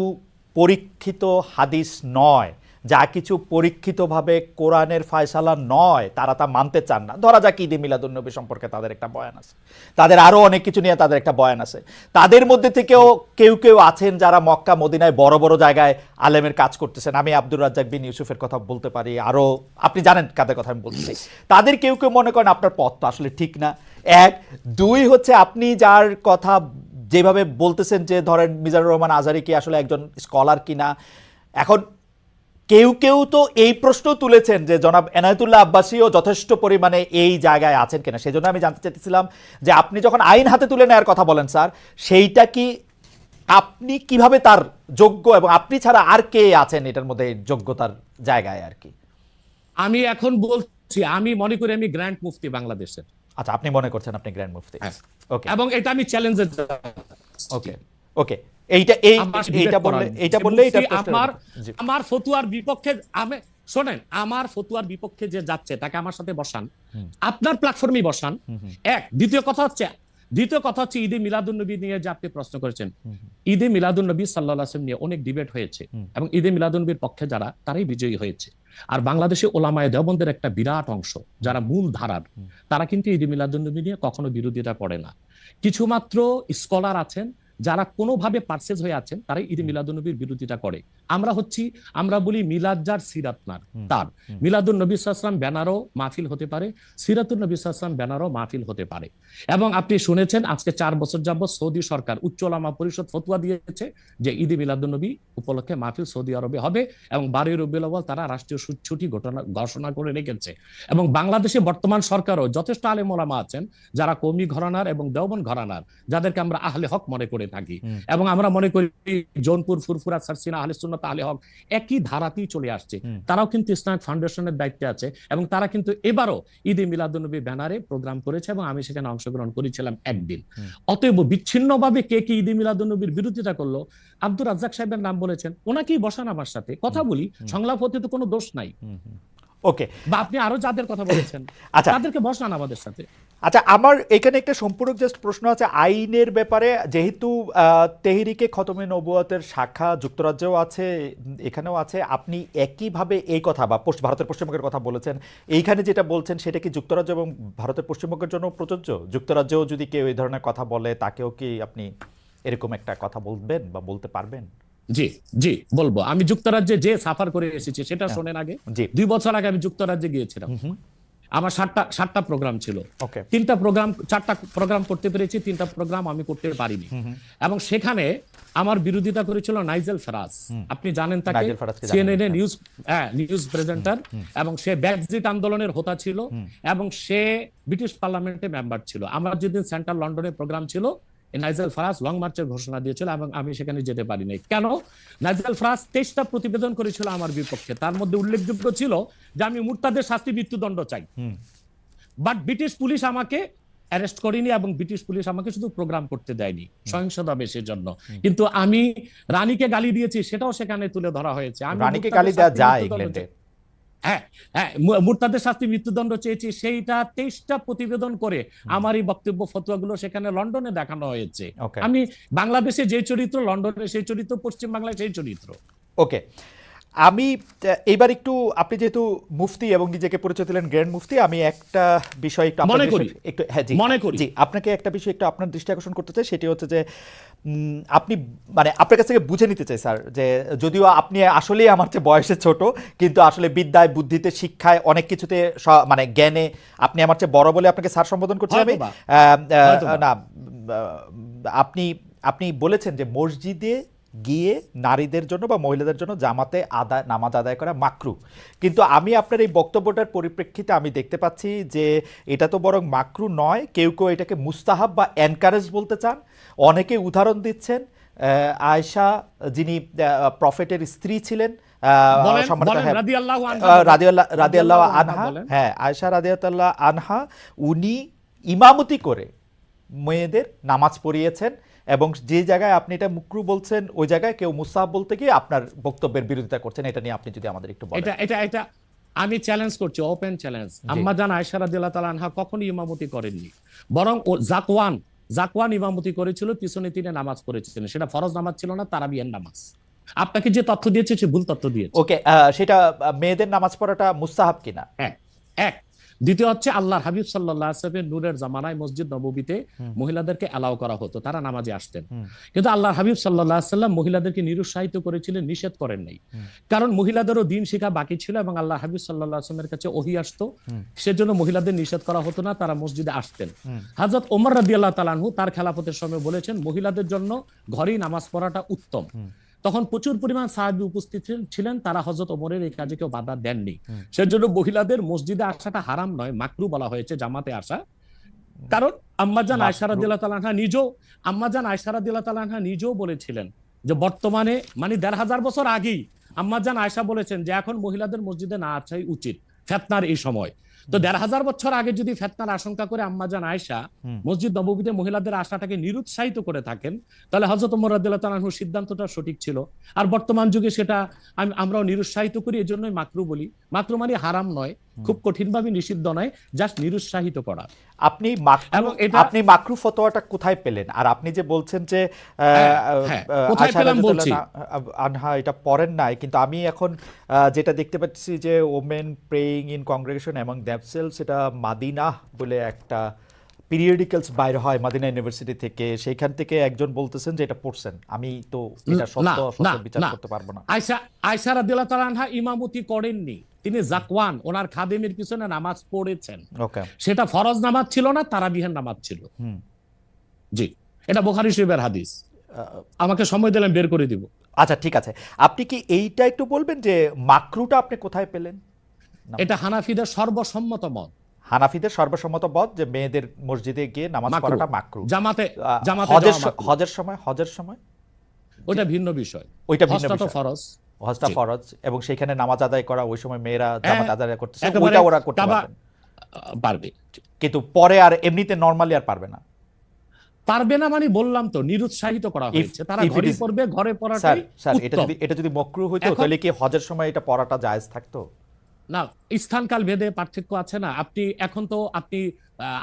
Speaker 1: পরীক্ষিত হাদিস নয়, যা কিছু পরীক্ষিতভাবে কোরআনের ফয়সালা নয়, তারা তা মানতে চান না। ধরা যাক ঈদে মিলাদুন্নবী সম্পর্কে তাদের একটা বয়ান আছে, তাদের আরও অনেক কিছু নিয়ে তাদের একটা বয়ান আছে। তাদের মধ্যে থেকেও কেউ কেউ আছেন যারা মক্কা মদিনায় বড় বড় জায়গায় আলেমের কাজ করতেছেন। আমি আব্দুর রাজ্জাক বিন ইউসুফের কথা বলতে পারি, আরও আপনি জানেন কাদের কথা আমি বলছি। তাদের কেউ কেউ মনে করেন আপনার পথ তো আসলে ঠিক না। 1, 2 হচ্ছে আপনি যার কথা যেভাবে বলতেছেন যে ধরেন মিজানুর রহমান আজহারী কি আসলে একজন স্কলার কিনা। এখন কেউ কেউ তো এই প্রশ্ন তুলেছেন যে জনাব এনায়েতুল্লাহ আব্বাসীও যথেষ্ট পরিমাণে এই জায়গায় আছেন কিনা। সেই জন্য আমি জানতে চাইতেছিলাম যে আপনি যখন আইন হাতে তুলে নেওয়ার কথা বলেন স্যার, সেইটা কি আপনি কিভাবে তার যোগ্য, এবং আপনি ছাড়া আর কে আছেন এটার মধ্যে যোগ্যতার জায়গায় আর কি?
Speaker 2: আমি এখন বলছি, আমি মনে করি আমি গ্র্যান্ড মুফতি বাংলাদেশের।
Speaker 1: আচ্ছা, আপনি মনে করছেন আপনি গ্র্যান্ড মুফতি? ওকে,
Speaker 2: এবং এটা আমি চ্যালেঞ্জে,
Speaker 1: ওকে ওকে,
Speaker 2: আমার ফতুয়ার বিপক্ষে, আমি শোনেন, আমার ফতুয়ার বিপক্ষে যে যাচ্ছে তাকে আমার সাথে বসান, আপনার প্ল্যাটফর্মে বসান। এক, দ্বিতীয় কথা হচ্ছে ঈদে মিলাদুন্নবী নিয়ে যে আপনি প্রশ্ন করেছেন, ঈদে মিলাদুন্নবী সাল্লাল্লাহু আলাইহি ওয়াসাল্লাম নিয়ে অনেক ডিবেট হয়েছে এবং ঈদে মিলাদুন্নবীর পক্ষে যারা, তারাই বিজয়ী হয়েছে। আর বাংলাদেশে ওলামায়ে দেওবন্দের একটা বিরাট অংশ যারা মূল ধারার, তারা কিন্তু ঈদে মিলাদুন্নবী নিয়ে কখনো বিরোধিতা করে না। কিছু মাত্র স্কলার আছেন যারা কোনোভাবে পারসেজ হয়ে আছেন, তারাই ঈদে মিলাদুন্নবীর বিরোধিতা করে। আমরা বলি মিলাদ যার সিরাত নার তার, মিলাদুন নবী সাল্লাল্লাহু আলাইহি ওয়াসাল্লাম ব্যানারও মাহফিল হতে পারে, সিরাতুন নবী সাল্লাল্লাহু আলাইহি ওয়াসাল্লাম ব্যানারও মাহফিল হতে পারে। এবং আপনি শুনেছেন আজকে 4 বছর যাবত সৌদি সরকার উচ্চ ওলামা পরিষদ ফতোয়া দিয়েছে যে ঈদে মিলাদুন্নবী উপলক্ষে মাহফিল সৌদি আরবে হবে, এবং 12 রবিউল আউয়াল তারা রাষ্ট্রীয় ছুটি ঘোষণা করে রেখেছে। এবং বাংলাদেশে বর্তমান সরকারও যথেষ্ট আলেম ওলামা আছেন যারা কওমি ঘরানার এবং দেওবন্দ ঘরানার, যাদেরকে আমরা আহলে হক মনে করে থাকি। এবং আমরা মনে করি জৌনপুর, ফুরফুরা, সারসিনা, আহলে সুন্নাত, আহলে হক একই ধারাতেই চলে আসছে। তারাও কিন্তু ইসলামিক ফাউন্ডেশনের দায়িত্বে আছে এবং তারা কিন্তু এবারও ঈদে মিলাদুন্নবী ব্যানারে প্রোগ্রাম করেছে এবং আমি সেখানে অংশগ্রহণ করেছিলাম একদিন। অতএব বিচ্ছিন্নভাবে কে কি ঈদে মিলাদুন্নবীর বিরোধিতা করলো, আব্দুর রাজ্জাক সাহেবের নাম বলেছেন, ওনাকেই বসান আমার সাথে কথা বলি, সংলাপ হতে তো কোনো দোষ নাই।
Speaker 1: ওকে,
Speaker 2: বা আপনি আরো যাদের কথা বলেছেন
Speaker 1: আচ্ছা
Speaker 2: তাদেরকে বসান আমাদের সাথে।
Speaker 1: আচ্ছা, আমার এখানে একটা সম্পূরক জাস্ট প্রশ্ন আছে আইনের ব্যাপারে। যেহেতু তেহরিকে খতমে নবুয়তের শাখা যুক্তরাজ্যেও আছে, এখানেও আছে, আপনি একইভাবে এই কথা বা ভারতের পশ্চিমবঙ্গের কথা বলেছেন, এইখানে যেটা বলছেন সেটা কি যুক্তরাজ্য এবং ভারতের পশ্চিমবঙ্গের জন্য প্রযোজ্য? যুক্তরাজ্যেও যদি কেউ এই ধরনের কথা বলে তাকেও কি আপনি এরকম একটা কথা বলবেন বা বলতে পারবেন?
Speaker 2: জি জি বলবো। আমি যুক্তরাজ্যে যে সাফার করে এসেছি সেটা শোনেন আগে।
Speaker 1: জি,
Speaker 2: 2 বছর আগে আমি যুক্তরাজ্যে গিয়েছিলাম। আমার 7টা প্রোগ্রাম ছিল।
Speaker 1: ওকে,
Speaker 2: 4টা প্রোগ্রাম করতে পেরেছি, 3টা প্রোগ্রাম আমি করতে পারিনি। এবং সেখানে আমার বিরোধিতা করেছিল নাইজেল ফারাজ। আপনি জানেন তাকে,
Speaker 1: নাইজেল ফারাজকে জানেন,
Speaker 2: সিএনএন এ
Speaker 1: হ্যাঁ।
Speaker 2: নিউজ প্রেজেন্টার, এবং সে ব্রেক্সিট আন্দোলনের হোতা ছিল এবং সে ব্রিটিশ পার্লামেন্টে মেম্বার ছিল। আমার যেদিন সেন্ট্রাল লন্ডনে প্রোগ্রাম ছিল, নাইজেল ফারাজ লং মার্চের ঘোষণা দিয়েছিল এবং আমি সেখানে যেতে পারিনি। কেন? নাইজেল ফারাজ 23টা প্রতিবেদন করেছিল আমার বিপক্ষে। তার মধ্যে উল্লেখযোগ্য ছিল যে আমি মুরতাদের শাস্তি মৃত্যুদণ্ড চাই। বাট ব্রিটিশ পুলিশ আমাকে অ্যারেস্ট করেনি এবং ব্রিটিশ পুলিশ আমাকে শুধু প্রোগ্রাম করতে দেয়নি সহিংসতা বেশের জন্য। কিন্তু আমি রানীকে গালি দিয়েছি, সেটাও সেখানে তুলে ধরা হয়েছে। আমি
Speaker 1: রানীকে গালি দেওয়া যায় ইংল্যান্ডে?
Speaker 2: হ্যাঁ হ্যাঁ, মুরতাদের শাস্তি মৃত্যুদণ্ড চেয়েছি, সেইটা 23টা প্রতিবেদন করে আমার এই বক্তব্য ফতোয়াগুলো সেখানে লন্ডনে দেখানো হয়েছে। আমি বাংলাদেশে যে চরিত্র, লন্ডনে সেই চরিত্র, পশ্চিম বাংলায় সেই চরিত্র।
Speaker 1: ওকে, আমি এবার একটু, আপনি যেহেতু মুফতি এবং নিজেকে পরিচয় দিলেন গ্র্যান্ড মুফতি, আমি একটা বিষয় একটু
Speaker 2: মনে করি,
Speaker 1: একটু, হ্যাঁ জি
Speaker 2: মনে করি,
Speaker 1: জি, আপনাকে একটা বিষয় একটু আপনার দৃষ্টি আকর্ষণ করতে চাই। সেটি হচ্ছে যে আপনি মানে আপনার কাছ থেকে বুঝে নিতে চাই স্যার, যে যদিও আপনি আসলেই আমার চেয়ে বয়সে ছোট, কিন্তু আসলে বিদ্যায়, বুদ্ধিতে, শিক্ষায়, অনেক কিছুতে, মানে জ্ঞানে আপনি আমার চেয়ে বড় বলে আপনাকে স্যার সম্বোধন করছি আমি। না, আপনি আপনি বলেছেন যে মসজিদে গিয়ে নারীদের জন্য বা মহিলাদের জন্য জামাতে নামাজ আদায় করা মাকরু, কিন্তু আমি আপনার এই বক্তব্যটার পরিপ্রেক্ষিতে আমি দেখতে পাচ্ছি যে এটা তো বরং মাকরু নয়, কেউ কেউ এটাকে মুস্তাহাব বা এনকারেজ বলতে চান। অনেকে উদাহরণ দিচ্ছেন আয়েশা, যিনি প্রফেটের স্ত্রী ছিলেন, রাদিয়াল্লাহু আনহা, হ্যাঁ আয়েশা রাদিয়াল্লাহু আনহা, উনি ইমামতি করে মেয়েদের নামাজ পড়িয়েছেন, এবং যে জায়গায় আপনি এটা মুকরু বলছেন ওই জায়গায় কেউ মুস্তাহাব বলতে গিয়ে আপনার বক্তব্যের বিরোধিতা করছেন। এটা নিয়ে আপনি যদি আমাদের একটু বলেন।
Speaker 2: এটা আমি চ্যালেঞ্জ করছি, ওপেন চ্যালেঞ্জ। আম্মা জান আয়েশা রাদিয়াল্লাহু তাআলা আনহা কখনো ইমামতি করেননি, বরং ও জাকওয়ান ইমামতি করেছিল, পিছনে তিনি নামাজ পড়েছিলেন। সেটা ফরজ নামাজ ছিল না, তারাবিয়ার নামাজ। আপনাকে যে তথ্য দিয়েছে সে ভুল তথ্য দিয়েছে।
Speaker 1: ওকে, সেটা মেয়েদের নামাজ পড়াটা মুস্তাহাব কিনা?
Speaker 2: এক। দ্বিতীয় হচ্ছে আল্লাহর হাবিব সাল্লাল্লাহু আলাইহি ওয়াসাল্লামের নূরের জামানায় মসজিদ নববীতে মহিলাদেরকে অ্যালাউ করা হতো, তারা নামাজে আসতেন। কিন্তু আল্লাহর হাবিব সাল্লাল্লাহু আলাইহি ওয়াসাল্লাম মহিলাদেরকে নিরুৎসাহিত করেছিলেন, নিষেধ করেন নাই। কারণ মহিলাদেরও দিন শেখা বাকি ছিল এবং আল্লাহ হাবিব সাল্লাল্লাহু আলাইহি ওয়াসাল্লামের কাছে ওহী আসতো, সেজন্য মহিলাদের নিষেধ করা হতো না, তারা মসজিদে আসতেন। হযরত ওমর রাদিয়াল্লাহু তাআলা আনহু তার খেলাফতের সময় বলেছেন মহিলাদের জন্য ঘরেই নামাজ পড়াটা উত্তম। তখন প্রচুর পরিমাণ সাহাবী উপস্থিত ছিলেন, তারা হযরত ওমরের এই কাজে কেউ বাধা দেননি। সেজন্য মহিলাদের মসজিদে আসাটা হারাম নয়, মাকরু বলা হয়েছে জামাতে আসা। কারণ আম্মাজান আয়েশা রাদিয়াল্লাহু তাআলা আনহা নিজেও বলেছিলেন যে বর্তমানে মানে 1500 বছর আগেই আম্মাজান আয়েশা বলেছেন যে এখন মহিলাদের মসজিদে না আসাই উচিত ফিতনার এই সময়। তো 1500 বছর আগে যদি ফিতনার আশঙ্কা করে আম্মাজান আয়েশা মসজিদ নববীতে মহিলাদের আসাটাকে নিরুৎসাহিত করে থাকেন, তাহলে হযরত ওমর রাদিয়াল্লাহু তাআলা আনহুর সিদ্ধান্তটা সঠিক ছিল। আর বর্তমান যুগে সেটা আমরাও নিরুৎসাহিত করি, এজন্যই মাকরু বলি। মাকরু মানে হারাম নয়, খুব কঠিনভাবে নিষিদ্ধ নয়, জাস্ট নিরুৎসাহিত করা।
Speaker 1: আপনি মাকরু ফতোয়াটা কোথায় পেলেন? আর আপনি যে বলছেন যে
Speaker 2: কোথায় পেলাম বলছি,
Speaker 1: আনহা এটা পড়েন নাই, কিন্তু আমি এখন যেটা দেখতে পাচ্ছি যে women praying in congregation among themselves, এটা মাদিনা বলে একটা পিরিয়ডিক্যালস বাইর হয় মাদিনা ইউনিভার্সিটি থেকে, সেইখান থেকে একজন বলতেছেন যে এটা পড়ছেন। আমি তো এটা সত্য বিচার করতে পারবো না।
Speaker 2: আয়েশা রাদিয়াল্লাহু তাআলা আনহা ইমামতি করেননি, তিনি জাকওয়ান ওনার খাদেমের পিছনে নামাজ পড়েছেন। সেটা ফরজ নামাজ ছিল না, তারাবিহের নামাজ ছিল। জি, এটা বুখারী শরীফের হাদিস। আমাকে সময় দিলেন বের করে দিব।
Speaker 1: আচ্ছা ঠিক আছে, আপনি কি এইটা একটু বলবেন যে মাকরুটা আপনি কোথায় পেলেন?
Speaker 2: এটা হানাফিদের সর্বসম্মত মত।
Speaker 1: হানাফিদের সর্বসম্মত মত যে মেয়েদের মসজিদে গিয়ে নামাজ
Speaker 2: মাকরু।
Speaker 1: পড়াটা মাকরু।
Speaker 2: জামাতে
Speaker 1: হজের
Speaker 2: যাওয়া মাকরু।
Speaker 1: হজের সময়
Speaker 2: ওইটা ভিন্ন বিষয়।
Speaker 1: ওইটা ভিন্ন
Speaker 2: হজটা তো
Speaker 1: বিষয়।
Speaker 2: ফরজ।
Speaker 1: হজটা
Speaker 2: জি।
Speaker 1: ফরজ এবং সেখানে নামাজ আদায় করা ওই সময় মেয়েরা
Speaker 2: হ্যাঁ,
Speaker 1: জামাত আদায় করতেছে,
Speaker 2: একেবারে
Speaker 1: ওইটা ওরা করতে
Speaker 2: কাবা
Speaker 1: পারবেন,
Speaker 2: পারবে।
Speaker 1: কিন্তু পরে আর এমনিতে নরমালি আর পারবে না।
Speaker 2: পারবে না মানে বললাম তো, নিরুৎসাহিত করা হয়েছে। তারা
Speaker 1: if it
Speaker 2: ঘরেই
Speaker 1: is-
Speaker 2: পড়বে, ঘরে
Speaker 1: স্যার
Speaker 2: পড়াটাই
Speaker 1: স্যার
Speaker 2: উত্তম।
Speaker 1: এটা যদি মকরু হইতো
Speaker 2: এখন-
Speaker 1: তাহলে কি হজের সময় এটা পড়াটা জায়েজ থাকতো?
Speaker 2: না, স্থানকাল ভেদে পার্থক্য আছে না। আপনি এখন তো আপনি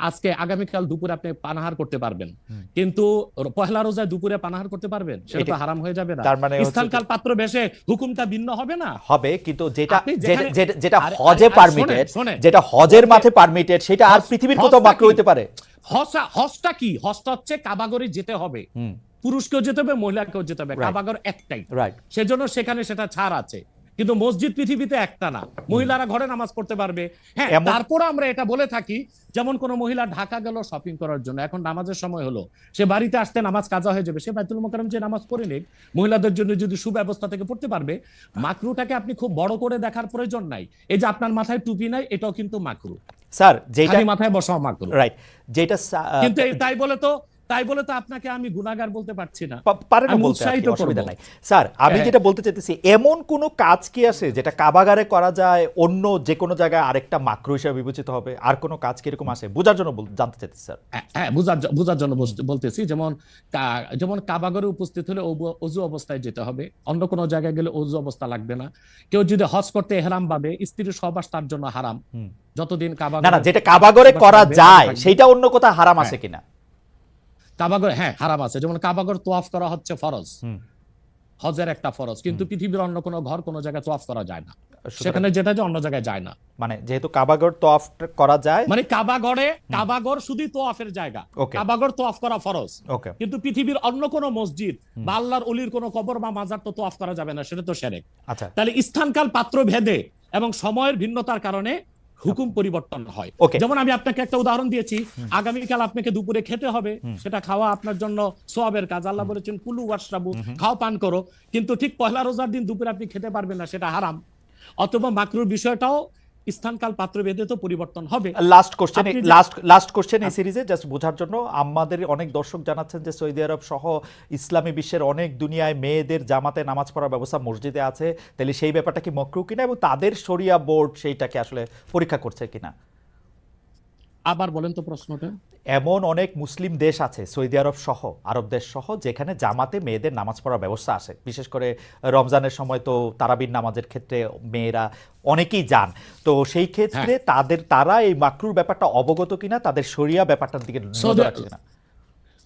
Speaker 2: আজকে আগামীকাল দুপুরে আপনি পানাহার করতে পারবেন, কিন্তু পহেলা রোজায় দুপুরে পানাহার করতে পারবেন? সেটা তো
Speaker 1: এটা-
Speaker 2: হারাম হয়ে যাবে না?
Speaker 1: তার মানে হচ্ছে
Speaker 2: স্থানকাল পাত্র বেশে হুকুমটা ভিন্ন হবে না?
Speaker 1: হবে, কিন্তু যেটা
Speaker 2: আপনি যেখানে-
Speaker 1: যেটা
Speaker 2: আরে,
Speaker 1: হজে
Speaker 2: আরে,
Speaker 1: পারমিটেড,
Speaker 2: শোনেন,
Speaker 1: যেটা হজের মাঠে পারমিটেড, সেটা আর
Speaker 2: হজ-
Speaker 1: পৃথিবীর
Speaker 2: হজটা
Speaker 1: কোথাও মাকরু
Speaker 2: কি?
Speaker 1: হইতে পারে?
Speaker 2: হজটা কি? হজটা হচ্ছে কাবাগরে যেতে হবে,
Speaker 1: হুম,
Speaker 2: পুরুষকেও যেতে হবে, মহিলাকেও যেতে হবে।
Speaker 1: Right.
Speaker 2: কাবাগর একটাই,
Speaker 1: রাইট।
Speaker 2: সেজন্য সেখানে সেটা ছাড় আছে। কিন্তু মসজিদ পৃথিবীতে একটা না, মহিলারা ঘরে নামাজ পড়তে পারবে। হ্যাঁ,
Speaker 1: এমন-
Speaker 2: তারপরে আমরা এটা বলে থাকি, যেমন কোন মহিলা ঢাকা গেল শপিং করার জন্য, এখন নামাজের সময় হলো, সে বাড়িতে আসতে নামাজ কাজা হয়ে যাবে, সে বাইতুল মোকাররম যে নামাজ পড়ে নিক, মহিলাদের জন্য যদি সুব্যবস্থা থেকে পড়তে পারবে। মাকরুটাকে আপনি খুব বড় করে দেখার প্রয়োজন নাই। এই যে আপনার মাথায় টুপি নাই, এটাও কিন্তু মাকরু।
Speaker 1: স্যার যেটা
Speaker 2: খালি মাথায় বসাও মাকরু।
Speaker 1: রাইট, যেটা
Speaker 2: কিন্তু তাই বলে তো আপনাকে আমি গুনাহগার বলতে পারছি না।
Speaker 1: পারে না
Speaker 2: আমি
Speaker 1: বলতে,
Speaker 2: উৎসাহিত
Speaker 1: অসুবিধা
Speaker 2: করব।
Speaker 1: নাই। স্যার আমি
Speaker 2: হ্যাঁ।
Speaker 1: যেটা বলতে চাইতেছি, এমন কোন কাজ কি আছে যেটা কাবাগারে করা যায় অন্য যে কোনো জায়গায় আরেকটা মাকরু হিসেবে বিবেচিত হবে? আর কোনো কাজ কি এরকম আছে? বোঝার জন্য জানতে চাইতেছি স্যার।
Speaker 2: হ্যাঁ, বুঝার জন্য বলতেছি, যেমন কাবাগরে উপস্থিত হলে অজু অবস্থায় যেতে হবে, অন্য কোনো জায়গায় গেলে অজু অবস্থা লাগবে না। কেউ যদি হজ করতে এহরাম বাঁধে, স্ত্রীর সহবাস তার জন্য হারাম যতদিন
Speaker 1: না না, যেটা কাবাগরে করা যায়
Speaker 2: থাকবে।
Speaker 1: সেটা অন্য কোথাও হারাম আছে
Speaker 2: হ্যাঁ।
Speaker 1: কিনা?
Speaker 2: কাবাগর, হ্যাঁ, হারাম আছে। যেমন কাবাগর তোয়াফ করা হচ্ছে ফরজ,
Speaker 1: হুম।
Speaker 2: হজের একটা ফরজ, কিন্তু পৃথিবীর অন্য কোনো ঘর কোনো জায়গায় তোয়াফ করা যায় না।
Speaker 1: সুতরাং-
Speaker 2: সেখানে যেটা যে অন্য জায়গায় যায় না।
Speaker 1: মানে যেহেতু কাবাগর তওয়াফ করা যায়,
Speaker 2: মানে কাবাগর শুধু তোয়াফের জায়গা,
Speaker 1: Okay.
Speaker 2: কাবাগর তোয়াফ করা ফরজ।
Speaker 1: ওকে,
Speaker 2: কিন্তু পৃথিবীর অন্য কোনো মসজিদ বা আল্লাহর অলির কোনো কবর বা মাজার তো তোয়াফ করা যাবে না, সেটা তো শিরক।
Speaker 1: আচ্ছা
Speaker 2: তাহলে স্থানকাল পাত্র ভেদে এবং সময়ের ভিন্নতার কারণে হুকুম পরিবর্তন হয়।
Speaker 1: Okay.
Speaker 2: যেমন আমি আপনাকে একটা উদাহরণ দিয়েছি, আগামীকাল আপনাকে দুপুরে খেতে হবে, সেটা খাওয়া আপনার জন্য সওয়াবের কাজ। আল্লাহ বলেছেন কুলু ওয়াশরাবু, খাও পান করো, কিন্তু ঠিক পহেলা রোজার দিন দুপুরে আপনি খেতে পারবেন না, সেটা হারাম। অথবা মাকরুর বিষয়টাও স্থানকাল পাত্র ভেদে তো পরিবর্তন হবে।
Speaker 1: লাস্ট কোশ্চেন,
Speaker 2: আপনি যে-
Speaker 1: লাস্ট কোশ্চেন এই সিরিজে জাস্ট বোঝার জন্য, আমাদের অনেক দর্শক জানাচ্ছেন যে সৌদি আরব সহ ইসলামী বিশ্বের অনেক দুনিয়ায় মেয়েদের জামাতে নামাজ পড়ার ব্যবস্থা মসজিদে আছে, তাহলে সেই ব্যাপারটা কি মাকরু কিনা এবং তাদের শরিয়া বোর্ড সেইটাকে আসলে পরীক্ষা করছে কিনা?
Speaker 2: আবার বলেন তো প্রশ্নটা।
Speaker 1: এমন অনেক মুসলিম দেশ আছে সৌদি আরব সহ, আরব দেশ সহ, যেখানে জামাতে মেয়েদের নামাজ পড়ার ব্যবস্থা আছে। বিশেষ করে রমজানের সময় তো তারাবির নামাজের ক্ষেত্রে মেয়েরা অনেকেই যান। তো সেই ক্ষেত্রে তারা এই মাকরুর ব্যাপারটা অবগত কিনা, তাদের শরিয়া ব্যাপারটার দিকে নজর রাখছে কিনা?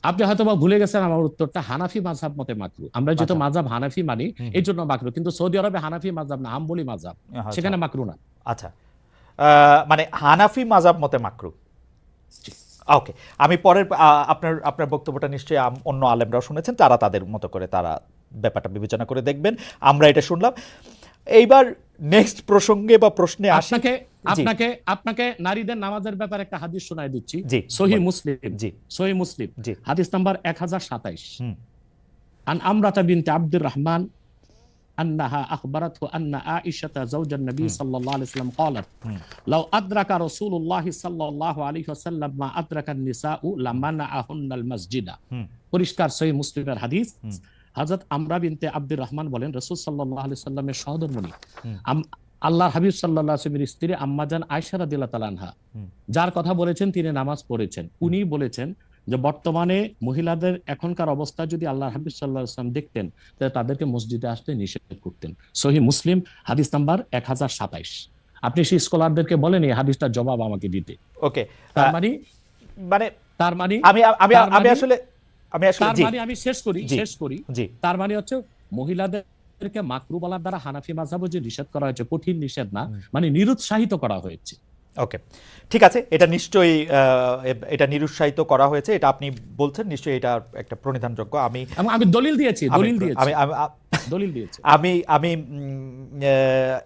Speaker 2: আপনি হয়তো বা ভুলে গেছেন আমার উত্তরটা। হানাফি মাযহাব মতে মাকরু। আমরা যেহেতু
Speaker 1: আচ্ছা।
Speaker 2: মাযহাব হানাফি মানি, এই জন্য মাকরু। কিন্তু সৌদি আরবে হানাফি মাযহাব না, হাম্বলি মাযহাব,
Speaker 1: আচ্ছা।
Speaker 2: সেখানে মাকরু না।
Speaker 1: আচ্ছা, মানে হানাফি মাযহাব মতে মাকরু। ওকে, আমি পরের আপনার বক্তব্যটা নিশ্চয়ই অন্য আলেমরাও শুনেছেন, তারা তাদের মতো করে তারা ব্যাপারটা বিবেচনা করে দেখবেন। আমরা এটা শুনলাম। এইবার নেক্সট প্রসঙ্গে বা প্রশ্নে আসি।
Speaker 2: আপনাকে নারীদের নামাজের ব্যাপারে একটা হাদিস শোনায় দিচ্ছি।
Speaker 1: জি,
Speaker 2: সহিহ মুসলিম,
Speaker 1: জি,
Speaker 2: সহিহ মুসলিম,
Speaker 1: জি।
Speaker 2: হাদিস নাম্বার 1027।
Speaker 1: হুম,
Speaker 2: আন আমরাতা বিনতে আব্দুর রহমান أنها أخبرته أن عائشة زوج النبي صلى الله عليه وسلم قالت لو أدرك رسول الله صلى الله عليه وسلم ما أدرك النساء لمنعهن المسجد। পরিষ্কার সহিহ মুসলিমের হাদিস। হযরত আমরা বিনতে আব্দুর রহমান বলেন, রাসূল সাল্লাল্লাহু আলাইহি সাল্লামের সহধর্মিণী আল্লাহর হাবিব সাল্লাল্লাহু আলাইহি ওয়াসাল্লামের স্ত্রী আম্মাজান আয়েশা রাদিয়াল্লাহু তাআলা আনহা, যার কথা বলেছেন তিনি নামাজ পড়েছেন, উনি বলেছেন যে বর্তমানে মহিলাদের এখনকার অবস্থা যদি আল্লাহর হাবিব সাল্লাল্লাহু আলাইহি ওয়াসাল্লাম দেখতেন, তাহলে তাদেরকে মসজিদে আসতে নিষেধ করতেন। সহিহ মুসলিম হাদিস নাম্বার 1027। আপনি সেই স্কলারদেরকে বলেন এই হাদিসটার জবাব আমাকে দিতে।
Speaker 1: ওকে,
Speaker 2: তার মানে
Speaker 1: আমি
Speaker 2: শেষ করি।
Speaker 1: জি,
Speaker 2: তার মানে হচ্ছে মহিলাদেরকে মাকরু বলার দ্বারা হানাফি মাযহাবে যে নিষেধ করা হয়েছে, কঠিন নিষেধ না, মানে নিরুৎসাহিত করা হয়েছে।
Speaker 1: ওকে, ঠিক আছে, এটা নিশ্চয়ই এটা নিরুৎসাহিত করা হয়েছে, এটা আপনি বলছেন, নিশ্চয়ই এটা একটা প্রণিধানযোগ্য। আমি
Speaker 2: দলিল দিয়েছি।
Speaker 1: আমি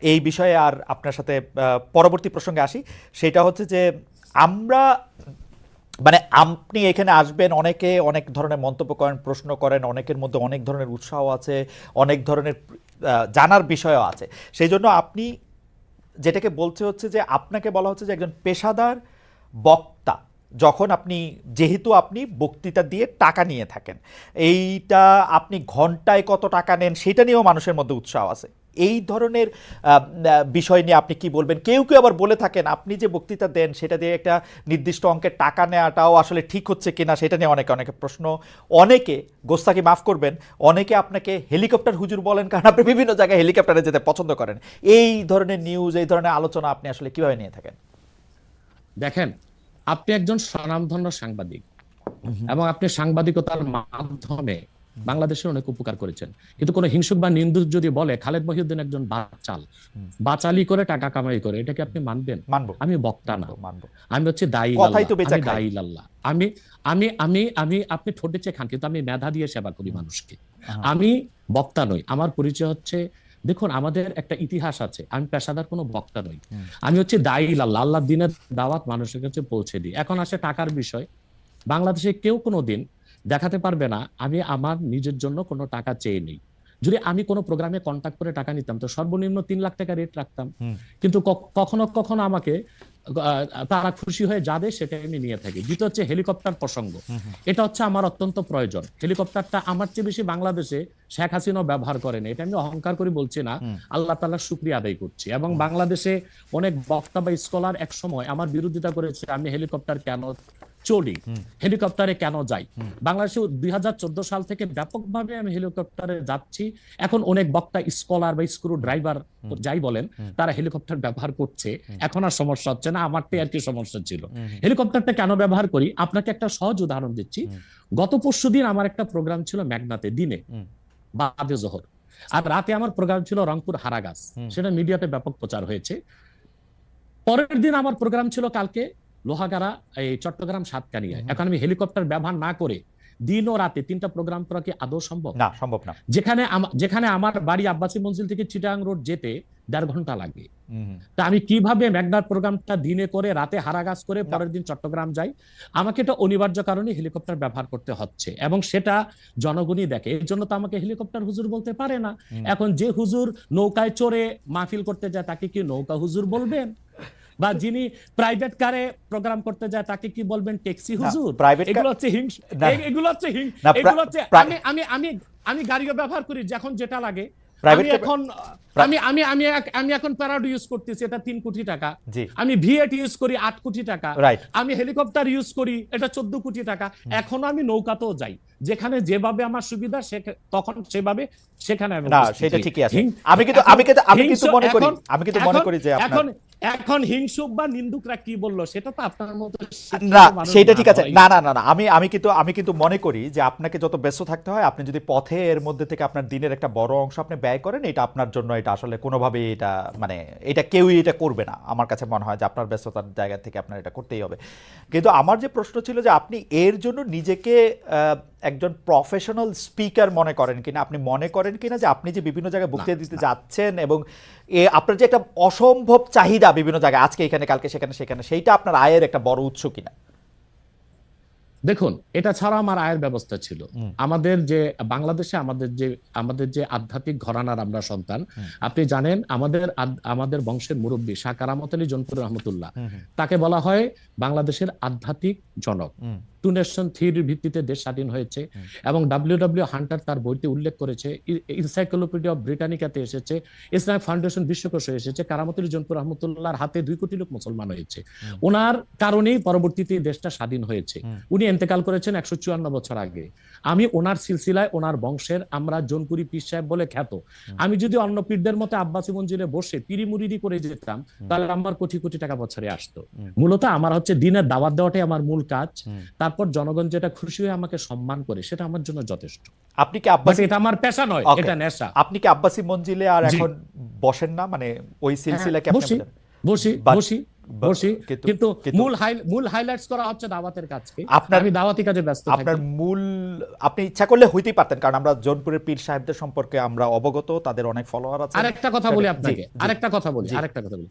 Speaker 1: এই বিষয়ে আর আপনার সাথে পরবর্তী প্রসঙ্গে আসি। সেটা হচ্ছে যে আপনি এখানে আসবেন, অনেকে অনেক ধরনের মন্তব্য করেন, প্রশ্ন করেন, অনেকের মধ্যে অনেক ধরনের উৎসাহ আছে, অনেক ধরনের জানার বিষয়ও আছে। সেই জন্য আপনি যেটাকে বলছে হচ্ছে যে আপনাকে বলা হচ্ছে যে একজন পেশাদার বক্তা, যখন আপনি, যেহেতু আপনি বক্তৃতা দিয়ে টাকা নিয়ে থাকেন, এইটা আপনি ঘন্টায় কত টাকা নেন সেটা নিয়েও মানুষের মধ্যে উৎসাহ আছে। এই ধরনের বিষয় নিয়ে আপনি কি বলবেন? কেউ কেউ আবার বলে থাকেন আপনি যে বক্তৃতা দেন সেটা দিয়ে একটা নির্দিষ্ট অঙ্কের টাকা নেওয়াটাও আসলে ঠিক হচ্ছে কিনা সেটা নিয়ে অনেকে অনেকে প্রশ্ন। অনেকে, গোস্তাকি মাফ করবেন, অনেকে আপনাকে হেলিকপ্টার হুজুর বলেন, কারণ আপনি বিভিন্ন জায়গায় হেলিকপ্টারে যেতে পছন্দ করেন। এই ধরনের নিউজ, এই ধরনের আলোচনা আপনি আসলে কিভাবে নিয়ে থাকেন?
Speaker 2: দেখেন, আপনি একজন স্বনামধন্য সাংবাদিক এবং আপনি সাংবাদিকতার মাধ্যমে বাংলাদেশের অনেক উপকার করেছেন, কিন্তু কোনো হিংসুক বা নিন্দুক যদি বলে খালেদ মহিউদ্দিন একজন বাচাল, বাচালি করে টাকা কামাই করে, এটাকে আপনি মানবেন?
Speaker 1: মানবো,
Speaker 2: আমি বক্তা না,
Speaker 1: মানবো।
Speaker 2: আমি হচ্ছে দায়ী
Speaker 1: কথাই তো
Speaker 2: আল্লাহ,
Speaker 1: বেচা
Speaker 2: আমি
Speaker 1: খাই।
Speaker 2: দায়ী আল্লাহ। আমি আমি আমি আমি আপনি ঠোঁটে চেয়ে খান, কিন্তু আমি মেধা দিয়ে সেবা করি মানুষকে। আমি বক্তা নই। আমার পরিচয় হচ্ছে, দেখুন আমাদের একটা ইতিহাস আছে, আমি পেশাদার কোনো বক্তা নই। আমি হচ্ছে দায়ী আল্লাহ, আল্লাহর দিনের দাওয়াত মানুষের কাছে পৌঁছে দিই। এখন আসে টাকার বিষয়। বাংলাদেশে কেউ কোনোদিন দেখাতে পারবে না আমি আমার নিজের জন্য কোনো টাকা চেয়ে নেই। যদি আমি কোনো প্রোগ্রামে কন্ট্যাক্ট করে টাকা নিতাম তো সর্বনিম্ন 3 লাখ টাকা রেট রাখতাম, কিন্তু কখনো কখনো আমাকে তারা খুশি হয়ে যা দেয় সেটা আমি নিয়ে থাকি। দ্বিতীয় হচ্ছে হেলিকপ্টার প্রসঙ্গ, এটা হচ্ছে আমার অত্যন্ত প্রয়োজন। হেলিকপ্টারটা আমার চেয়ে বেশি বাংলাদেশে শেখ হাসিনাও ব্যবহার করেন, এটা আমি অহংকার করে বলছি না, আল্লাহ তাআলার শুকরিয়া আদায় করছি। এবং বাংলাদেশে অনেক বক্তা বা স্কলার এক সময় আমার বিরোধিতা করেছে, আমি হেলিকপ্টার কেন চলি, হেলিকপ্টারে কেন যাই। বাংলাদেশে 2014 সাল থেকে ব্যাপকভাবে আমি হেলিকপ্টারে যাচ্ছি। এখন অনেক বক্তা, স্কলার বা স্ক্রু ড্রাইভার যাই বলেন, তারা হেলিকপ্টার ব্যবহার করছে, এখন আর সমস্যা হচ্ছে না। আমারটাই আর কি সমস্যা ছিল। হেলিকপ্টারটা কেন ব্যবহার করি, আপনাকে একটা সহজ উদাহরণ দিচ্ছি। গত পরশুদিন আমার একটা প্রোগ্রাম ছিল মেঘনাতে, দিনে বাদে জোহর, আর রাতে আমার প্রোগ্রাম ছিল রংপুর হারাগাছ, সেটা মিডিয়াতে ব্যাপক প্রচার হয়েছে। পরের দিন আমার প্রোগ্রাম ছিল কালকে লোহাগাড়া, এই চট্টগ্রাম সাতকানিয়ায়। এখন আমি হেলিকপ্টার ব্যবহার না করে দিন ও রাতে 3টা প্রোগ্রাম করা কি আদৌ সম্ভব?
Speaker 1: না, সম্ভব না।
Speaker 2: যেখানে আমার বাড়ি আব্বাসী মঞ্জিল থেকে চিটাগাং রোড যেতে 1.5 ঘন্টা লাগে, তা আমি কিভাবে মেঘনার প্রোগ্রামটা দিনে করে রাতে হারাগাছ করে পরের দিন চট্টগ্রাম যাই? আমাকে এটা অনিবার্য কারণে হেলিকপ্টার ব্যবহার করতে হচ্ছে, এবং সেটা জনগণই দেখে। এর জন্য তো আমাকে হেলিকপ্টার হুজুর বলতে পারে না। এখন যে হুজুর নৌকায় চড়ে মাহফিল করতে যায় তাকে কি নৌকা হুজুর বলবেন? বা যিনি প্রাইভেট কারে প্রোগ্রাম করতে যায় তাকে কি বলবেন ট্যাক্সি হুজুর? এগুলো হচ্ছে এগুলো হচ্ছে এগুলো হচ্ছে আমি গাড়িও ব্যবহার করি যখন যেটা লাগে। আমি এখন প্যারাডো ইউজ করতেছি, এটা 3 কোটি টাকা। আমি ভিএট ইউজ করি 8 কোটি টাকা। আমি হেলিকপ্টার ইউজ করি, এটা 14 কোটি টাকা। এখনো আমি নৌকাতেও যাই, যেখানে যেভাবে আমার সুবিধা তখন সেভাবে সেখানে আমি।
Speaker 1: না, সেটা ঠিকই আছে। আমি কিন্তু মনে করি যে
Speaker 2: এখন হিংসুক বা নিন্দুকরা কি বললো সেটা তো আপনার মতো
Speaker 1: না, সেটা ঠিক আছে। না না না না, আমি কিন্তু মনে করি যে আপনাকে যত ব্যস্ত থাকতে হয়, আপনি যদি পথে এর মধ্যে থেকে আপনার দিনের একটা বড় অংশ আপনি ব্যয় করেন, এটা আপনার জন্য, এটা আসলে কোনোভাবেই এটা মানে এটা কেউই এটা করবে না। আমার কাছে মনে হয় যে আপনার ব্যস্ততার জায়গা থেকে আপনার এটা করতেই হবে। কিন্তু আমার যে প্রশ্ন ছিল যে আপনি এর জন্য নিজেকে একজন প্রফেশনাল স্পিকার মনে করেন কিনা, আপনি মনে করেন কিনা যে আপনি যে বিভিন্ন জায়গায় বক্তৃতা দিতে যাচ্ছেন এবং আপনার যে একটা অসম্ভব চাহিদা বিভিন্ন জায়গায়, আজকে এখানে কালকে সেখানে, সেইটা আপনার আয়ের একটা বড় উৎস কিনা?
Speaker 2: দেখুন, এটা ছাড়া আমার আয়ের ব্যবস্থা ছিল। আমাদের যে বাংলাদেশে আমাদের যে আধ্যাত্মিক ঘরানার আমরা সন্তান, আপনি জানেন আমাদের বংশের মুরব্বী শাহ কারামত আলী জনপুর রহমতুল্লাহ, তাকে বলা হয় বাংলাদেশের আধ্যাত্মিক জনক। 2 নেশন থিওরির ভিত্তিতে দেশ স্বাধীন হয়েছে, এবং ডব্লিউ হান্টার তার বইতে উল্লেখ করেছে, এনসাইক্লোপিডিয়া অফ ব্রিটানিকাতে এসেছে, ইসলামিক ফাউন্ডেশন বিশ্বকোষে এসেছে, কারামত আলী জনপুর রহমতুল্লাহর হাতে 2 কোটি লোক মুসলমান হয়েছে। ওনার কারণেই পরবর্তীতে দেশটা স্বাধীন হয়েছে। উনি ইন্তেকাল করেছেন 154 বছর আগে। আমি ওনার সিলসিলায়, ওনার বংশের, আমরা জোনপুরি পীর সাহেব বলে খ্যাত। আমি যদি অন্য পীরদের মতো আব্বাসী মঞ্জিলে বসে পিরি মুরিদি করে যেতাম, তাহলে আমার কোটি কোটি টাকা বছরে আসতো। মূলত আমার হচ্ছে দিনের দাওয়াত দেওয়াটাই আমার মূল কাজ। তারপর জনগণ যেটা খুশি হয়ে আমাকে সম্মান করে, সেটা আমার জন্য যথেষ্ট।
Speaker 1: আপনি কি আব্বাসী,
Speaker 2: এটা আমার পেশা নয়, এটা নেশা।
Speaker 1: আপনি কি আব্বাসী মঞ্জিলে আর এখন বসেন না? মানে ওই সিলসিলাকে আপনি
Speaker 2: বসি, কিন্তু মূল হাইলাইটস করা হচ্ছে দাওয়াতের কাজকে। আমি দাওয়াতি কাজে ব্যস্ত থাকি।
Speaker 1: আপনার মূল, আপনি ইচ্ছা করলে হইতেই পারতেন, কারণ আমরা জোনপুরের পীর সাহেবদের সম্পর্কে আমরা অবগত, তাদের অনেক ফলোয়ার আছে।
Speaker 2: আরেকটা কথা বলি আপনাকে, আরেকটা কথা বলি।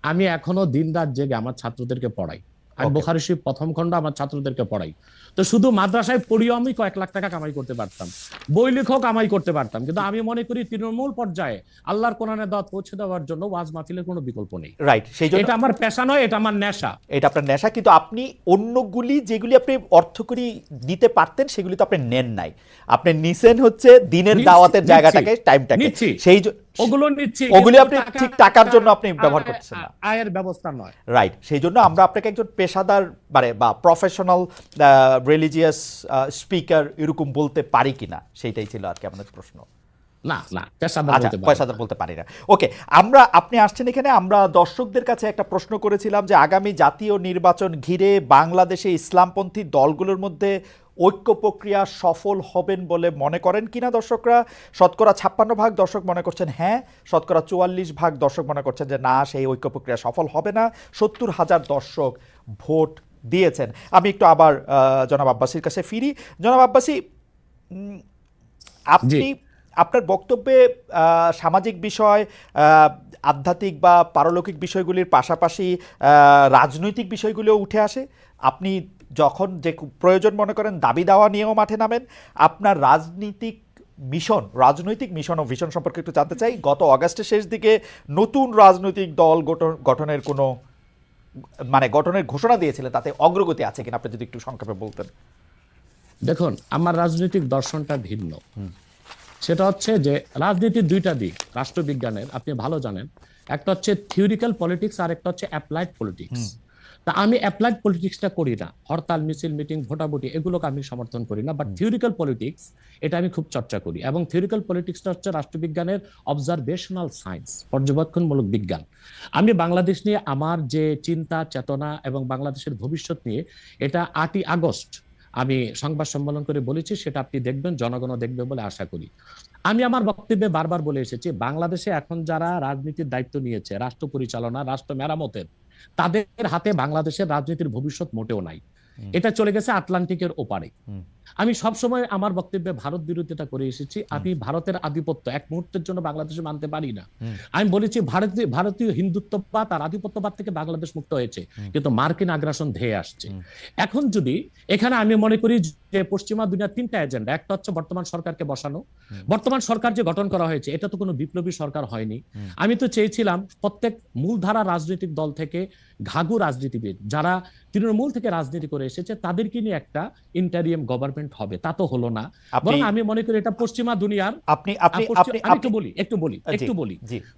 Speaker 2: আমি এখনো দিন রাত জেগে আমার ছাত্রদেরকে পড়াই। আমি
Speaker 1: Okay.
Speaker 2: বুখারী শরীফ প্রথম খণ্ড আমার ছাত্রদেরকে পড়াই। তো শুধু মাদ্রাসায় পড়িও আমি কয়েক লাখ টাকা কামাই করতে পারতাম, বই লেখক কামাই করতে পারতাম, কিন্তু আমি মনে করি তৃণমূল পর্যায়ে আল্লাহর কোরআনের দাওয়াত পৌঁছে দেওয়ার জন্য ওয়াজ মাহফিলের কোনো বিকল্প নেই।
Speaker 1: রাইট, সেই জন্য
Speaker 2: এটা আমার পেশা নয়, এটা আমার নেশা।
Speaker 1: এটা আপনার নেশা, কিন্তু আপনি অন্যগুলি যেগুলি আপনি অর্থকরী দিতে পারতেন সেগুলি তো আপনি নেন নাই, আপনি নিছেন হচ্ছে দিনের দাওয়াতের জায়গাটাকে, টাইমটাকে,
Speaker 2: নিচ্ছি,
Speaker 1: সেই
Speaker 2: ওগুলো নিচ্ছি,
Speaker 1: ওগুলি
Speaker 2: কিন্তু
Speaker 1: আপনি ঠিক টাকার জন্য আপনি ব্যবহার করতেছেন না।
Speaker 2: আয়ের ব্যবস্থা নয়।
Speaker 1: রাইট, সেই জন্য আমরা আপনাকে একজন পেশাদার মানে বা প্রফেশনাল রিলিজিয়াস স্পিকার এরকম বলতে পারি কিনা, সেইটাই ছিল আর কি আমাদের প্রশ্ন।
Speaker 2: না না, পেশাদার
Speaker 1: আচ্ছা,
Speaker 2: বলতে পারি না।
Speaker 1: পেশাদার বলতে পারি না। ওকে, আপনি আসছেন এখানে, আমরা দর্শকদের কাছে একটা প্রশ্ন করেছিলাম যে আগামী জাতীয় নির্বাচন ঘিরে বাংলাদেশে ইসলামপন্থী দলগুলোর মধ্যে ঐক্য প্রক্রিয়া সফল হবেন বলে মনে করেন কিনা দর্শকরা। শতকরা 56% দর্শক মনে করছেন হ্যাঁ, শতকরা 44% দর্শক মনে করছেন যে না, সেই ঐক্য প্রক্রিয়া সফল হবে না। 70,000 দর্শক ভোট দিয়েছেন। আমি একটু আবার জনাব আব্বাসীর কাছে ফিরি। জনাব আব্বাসী, আপনি আপনার বক্তব্যে সামাজিক বিষয়, আধ্যাত্মিক বা পারলৌকিক বিষয়গুলির পাশাপাশি রাজনৈতিক বিষয়গুলিও উঠে আসে। আপনি যখন যে প্রয়োজন মনে করেন দাবি দাওয়া নিয়েও মাঠে নামেন। আপনার রাজনৈতিক মিশন ও ভিশন সম্পর্কে একটু জানতে চাই। গত অগাস্টের শেষ দিকে নতুন রাজনৈতিক দল গঠনের কোনো গঠনের ঘোষণা দিয়েছিলেন, তাতে অগ্রগতি আছে কিনা আপনি যদি একটু সংক্ষেপে বলতেন।
Speaker 2: দেখুন, আমার রাজনৈতিক দর্শনটা ভিন্ন। সেটা হচ্ছে যে রাজনীতির দুইটা দিক রাষ্ট্রবিজ্ঞানের, আপনি ভালো জানেন। একটা হচ্ছে থিওরিক্যাল পলিটিক্স, আর একটা হচ্ছে অ্যাপ্লাইড পলিটিক্স। তা আমি অ্যাপ্লাইড পলিটিক্সটা করি না, হরতাল মিছিল মিটিং ভোটাভুটি এগুলোকে আমি সমর্থন করি না, বাট থিওরিক্যাল পলিটিক্স এটা আমি খুব চর্চা করি। এবং থিওরিক্যাল পলিটিক্সটা হচ্ছে রাষ্ট্রবিজ্ঞানের অবজারভেশনাল সায়েন্স, পর্যবেক্ষণমূলক বিজ্ঞান। আমি বাংলাদেশ নিয়ে আমার যে চিন্তা চেতনা এবং বাংলাদেশের ভবিষ্যৎ নিয়ে, এটা 8ই আগস্ট আমি সংবাদ সম্মেলন করে বলেছি, সেটা আপনি দেখবেন, জনগণও দেখবে বলে আশা করি। আমি আমার বক্তব্যে বারবার বলে এসেছি, বাংলাদেশে এখন যারা রাজনীতির দায়িত্ব নিয়েছে, রাষ্ট্র পরিচালনা, রাষ্ট্র মেরামতের, তাদের হাতে বাংলাদেশের রাজনীতির ভবিষ্যৎ মোটেও নাই। এটা চলে গেছে আটলান্টিকের ওপারে। আমি সবসময় আমার বক্তব্যে ভারত বিরোধিতা করে এসেছি। আমি ভারতের আধিপত্য এক মুহূর্তের জন্য বাংলাদেশে মানতে পারি না। আমি বলেছি ভারতীয় হিন্দুত্ববাদ আর আধিপত্যবাদ থেকে বাংলাদেশ মুক্ত হয়েছে, কিন্তু মার্কিন আগ্রাসন ধেয়ে আসছে। এখন যদি এখানে আমি মনে করি যে পশ্চিমা দুনিয়ার 3টা এজেন্ডা, একটা হচ্ছে বর্তমান সরকারকে বসানো। বর্তমান সরকার যে গঠন করা হয়েছে এটা তো কোনো বিপ্লবী সরকার হয়নি। আমি তো চেয়েছিলাম প্রত্যেক মূলধারা রাজনৈতিক দল থেকে ঘাঘু রাজনীতিবিদ যারা তৃণমূল থেকে রাজনীতি করে এসেছে তাদেরকে নিয়ে একটা ইন্টারিয়াম গভর্নমেন্ট হবে, তা তো হলো না। বরং আমি মনে করি এটা পশ্চিমা দুনিয়ার, একটু বলি,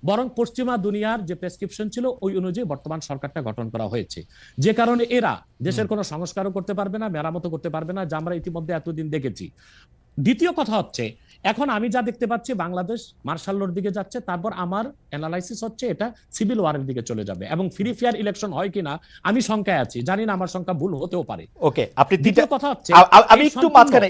Speaker 2: বরং পশ্চিমা দুনিয়ার যে প্রেসক্রিপশন ছিল ওই অনুযায়ী বর্তমান সরকারটা গঠন করা হয়েছে, যে কারণে এরা দেশের কোনো সংস্কারও করতে পারবে না, মেরামতও করতে পারবে না, যা আমরা ইতিমধ্যে এতদিন দেখেছি। দ্বিতীয় কথা হচ্ছে, এখন আমি যা দেখতে পাচ্ছি বাংলাদেশ মার্শাল লর দিকে যাচ্ছে। তারপর আমার অ্যানালাইসিস হচ্ছে এটা সিভিল ওয়ারের দিকে চলে যাবে, এবং ফ্রি ফেয়ার ইলেকশন হয় কিনা আমি শঙ্কায় আছি, জানি না, আমার সংখ্যা ভুল হতেও পারে।
Speaker 1: ওকে, আপনি
Speaker 2: দ্বিতীয় কথা হচ্ছে,
Speaker 1: আমি একটু মাঝখানে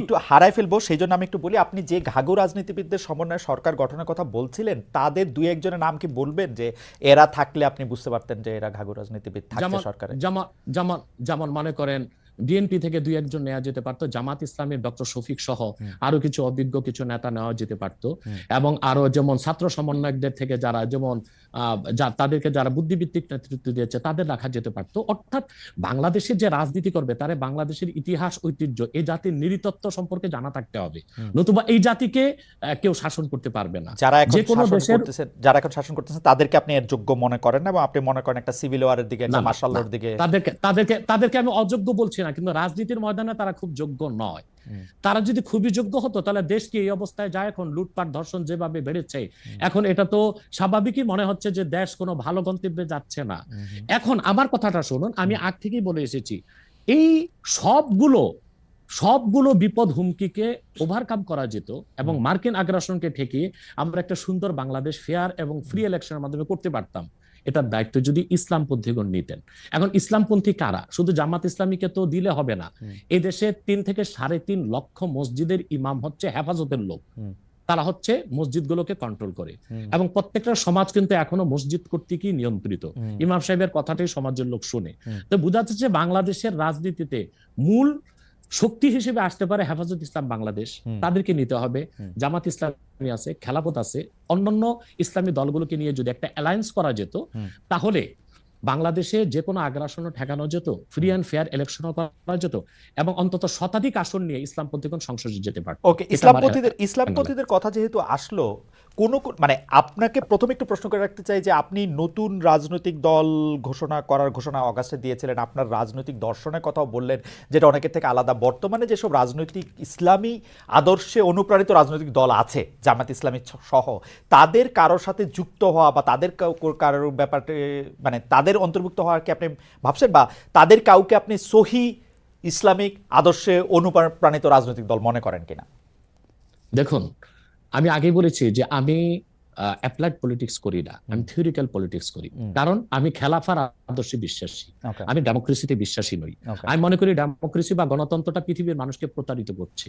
Speaker 1: একটু হারাই ফেলবো, সেই জন্য আমি একটু বলি, আপনি যে ঘাঘু রাজনীতিবিদদের সমন্বয়ে সরকার গঠনের কথা বলছিলেন, তাদের দুই একজনের নাম কি বলবেন, যে এরা থাকলে আপনি বুঝতে পারতেন যে এরা ঘাঘু রাজনীতিবিদ থাকছে সরকারে?
Speaker 2: যেমন মনে করেন বিএনপি থেকে দুই একজন নেওয়া যেতে পারতো, জামাত ইসলামের ডক্টর শফিক সহ আরো কিছু অভিজ্ঞ কিছু নেতা নেওয়া যেতে পারতো, এবং আরো যেমন ছাত্র সমন্বয়কদের থেকে যারা যেমন তাদেরকে যারা বুদ্ধিভিত্তিক নেতৃত্ব দিয়েছে তাদের রাখা যেতে পারতো। অর্থাৎ বাংলাদেশের যে রাজনীতি করবে তারা বাংলাদেশের ইতিহাস ঐতিহ্য এই জাতির নৃতত্ব সম্পর্কে জানা থাকতে হবে, নতুবা এই জাতিকে কেউ শাসন করতে পারবে না।
Speaker 1: যারা এখন শাসন করতেছেন তাদেরকে আপনি এর যোগ্য মনে করেন না, এবং আপনি মনে করেন একটা সিভিল ওয়ারের দিকে, একটা মার্শাল লর দিকে?
Speaker 2: তাদেরকে আমি অযোগ্য বলছি না, কিন্তু রাজনীতির ময়দানে তারা খুব যোগ্য নয়। তারা যদি খুবই যোগ্য হতো তাহলে দেশকে এই অবস্থায় যায়, এখন লুটপাট ধর্ষণ যেভাবে বেড়েছে, এখন এটা তো স্বাভাবিকই মনে হচ্ছে যে দেশ কোনো ভালো গন্তব্যে যাচ্ছে না। এখন আমার কথাটা শুনুন, আমি আগ থেকেই বলে এসেছি, এই সবগুলো বিপদ হুমকিকে ওভারকাম করা যেত, এবং মার্কিন আগ্রাসনকে ঠেকিয়ে আমরা একটা সুন্দর বাংলাদেশ ফেয়ার এবং ফ্রি ইলেকশনের মাধ্যমে করতে পারতাম। এটার দায়িত্ব যদি ইসলামপন্থীগণ নিতেন। এখন ইসলামপন্থী কারা? শুধু জামাত ইসলামীকে তো দিলে হবে না। এই দেশে 3 থেকে 3.5 লক্ষ মসজিদের ইমাম হচ্ছে হেফাজতের লোক, তারা হচ্ছে মসজিদগুলোকে কন্ট্রোল করে, এবং প্রত্যেকটা সমাজ কিন্তু এখনো মসজিদ কর্তৃকই নিয়ন্ত্রিত। ইমাম সাহেবের কথাটাই সমাজের লোক শুনে। তো বোঝা যাচ্ছে বাংলাদেশের রাজনীতিতে মূল শক্তি হিসেবে আসতে পারে হেফাজত ইসলাম বাংলাদেশ, তাদেরকে নিতে হবে। জামাত ইসলামী আছে, খেলাফত আছে, অন্যান্য ইসলামী দলগুলোকে নিয়ে যদি একটা অ্যালায়েন্স করা যেত, তাহলে বাংলাদেশে যে কোনো আগ্রাসনও ঠেকানো যেত, ফ্রি অ্যান্ড ফেয়ার ইলেকশনও করা যেত, এবং অন্তত শতাধিক আসন নিয়ে ইসলামপন্থীগণ সংসদে যেতে পারত।
Speaker 1: ওকে, ইসলামপন্থীদের কথা যেহেতু আসলো, মানে আপনাকে প্রথমে একটু প্রশ্ন করে রাখতে চাই যে আপনি নতুন রাজনৈতিক দল ঘোষণা অগাস্টে দিয়েছিলেন, আপনার রাজনৈতিক দর্শনের কথাও বললেন যেটা অনেকের থেকে আলাদা। বর্তমানে যেসব রাজনৈতিক ইসলামী আদর্শে অনুপ্রাণিত রাজনৈতিক দল আছে, জামাত ইসলামী সহ, তাদের কারোর সাথে যুক্ত হওয়া বা তাদের কারোর ব্যাপারে মানে তাদের অন্তর্ভুক্ত হওয়ার কি আপনি ভাবছেন, বা তাদের কাউকে আপনি সহি ইসলামিক আদর্শে অনুপ্রাণিত রাজনৈতিক দল মনে করেন কিনা?
Speaker 2: দেখুন, আমি আগেই বলেছি যে আমি অ্যাপ্লাইড পলিটিক্স করি না, আমি থিওরিক্যাল পলিটিক্স করি। কারণ আমি খেলাফার আদর্শে বিশ্বাসী, আমি ডেমোক্রেসিতে বিশ্বাসী নই। আমি মনে করি ডেমোক্রেসি বা গণতন্ত্রটা পৃথিবীর মানুষকে প্রতারিত করছে।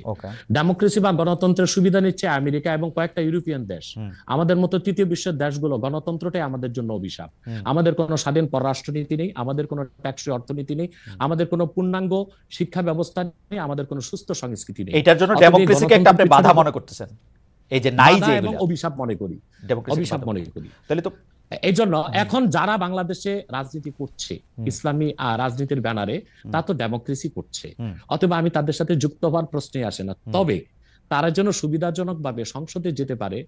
Speaker 2: ডেমোক্রেসি বা গণতন্ত্রের সুবিধা নিচ্ছে আমেরিকা এবং কয়েকটা ইউরোপিয়ান দেশ। আমাদের মতো তৃতীয় বিশ্বের দেশগুলো গণতন্ত্রটাই আমাদের জন্য অভিশাপ। আমাদের কোনো স্বাধীন পররাষ্ট্রনীতি নেই, আমাদের কোনো ট্যাক্সি অর্থনীতি নেই, আমাদের কোনো পূর্ণাঙ্গ শিক্ষা ব্যবস্থা নেই, আমাদের কোনো সুস্থ সংস্কৃতি নেই।
Speaker 1: এটার জন্য ডেমোক্রেসিকে একটা আপনি বাধা মনে করতেছেন, এই যে নাই যে
Speaker 2: এবং অভিশাপ মনে করি, অভিশাপ মনে করি।
Speaker 1: তাহলে তো
Speaker 2: এই জন্য এখন যারা বাংলাদেশে রাজনীতি করছে ইসলামী রাজনীতির ব্যানারে, তা তো ডেমোক্রেসি করছে, অথবা আমি তাদের সাথে যুক্ত হওয়ার প্রশ্নই আসে না। তবে তারা যেন সুবিধাজনক ভাবে সংসদে যেতে পারে,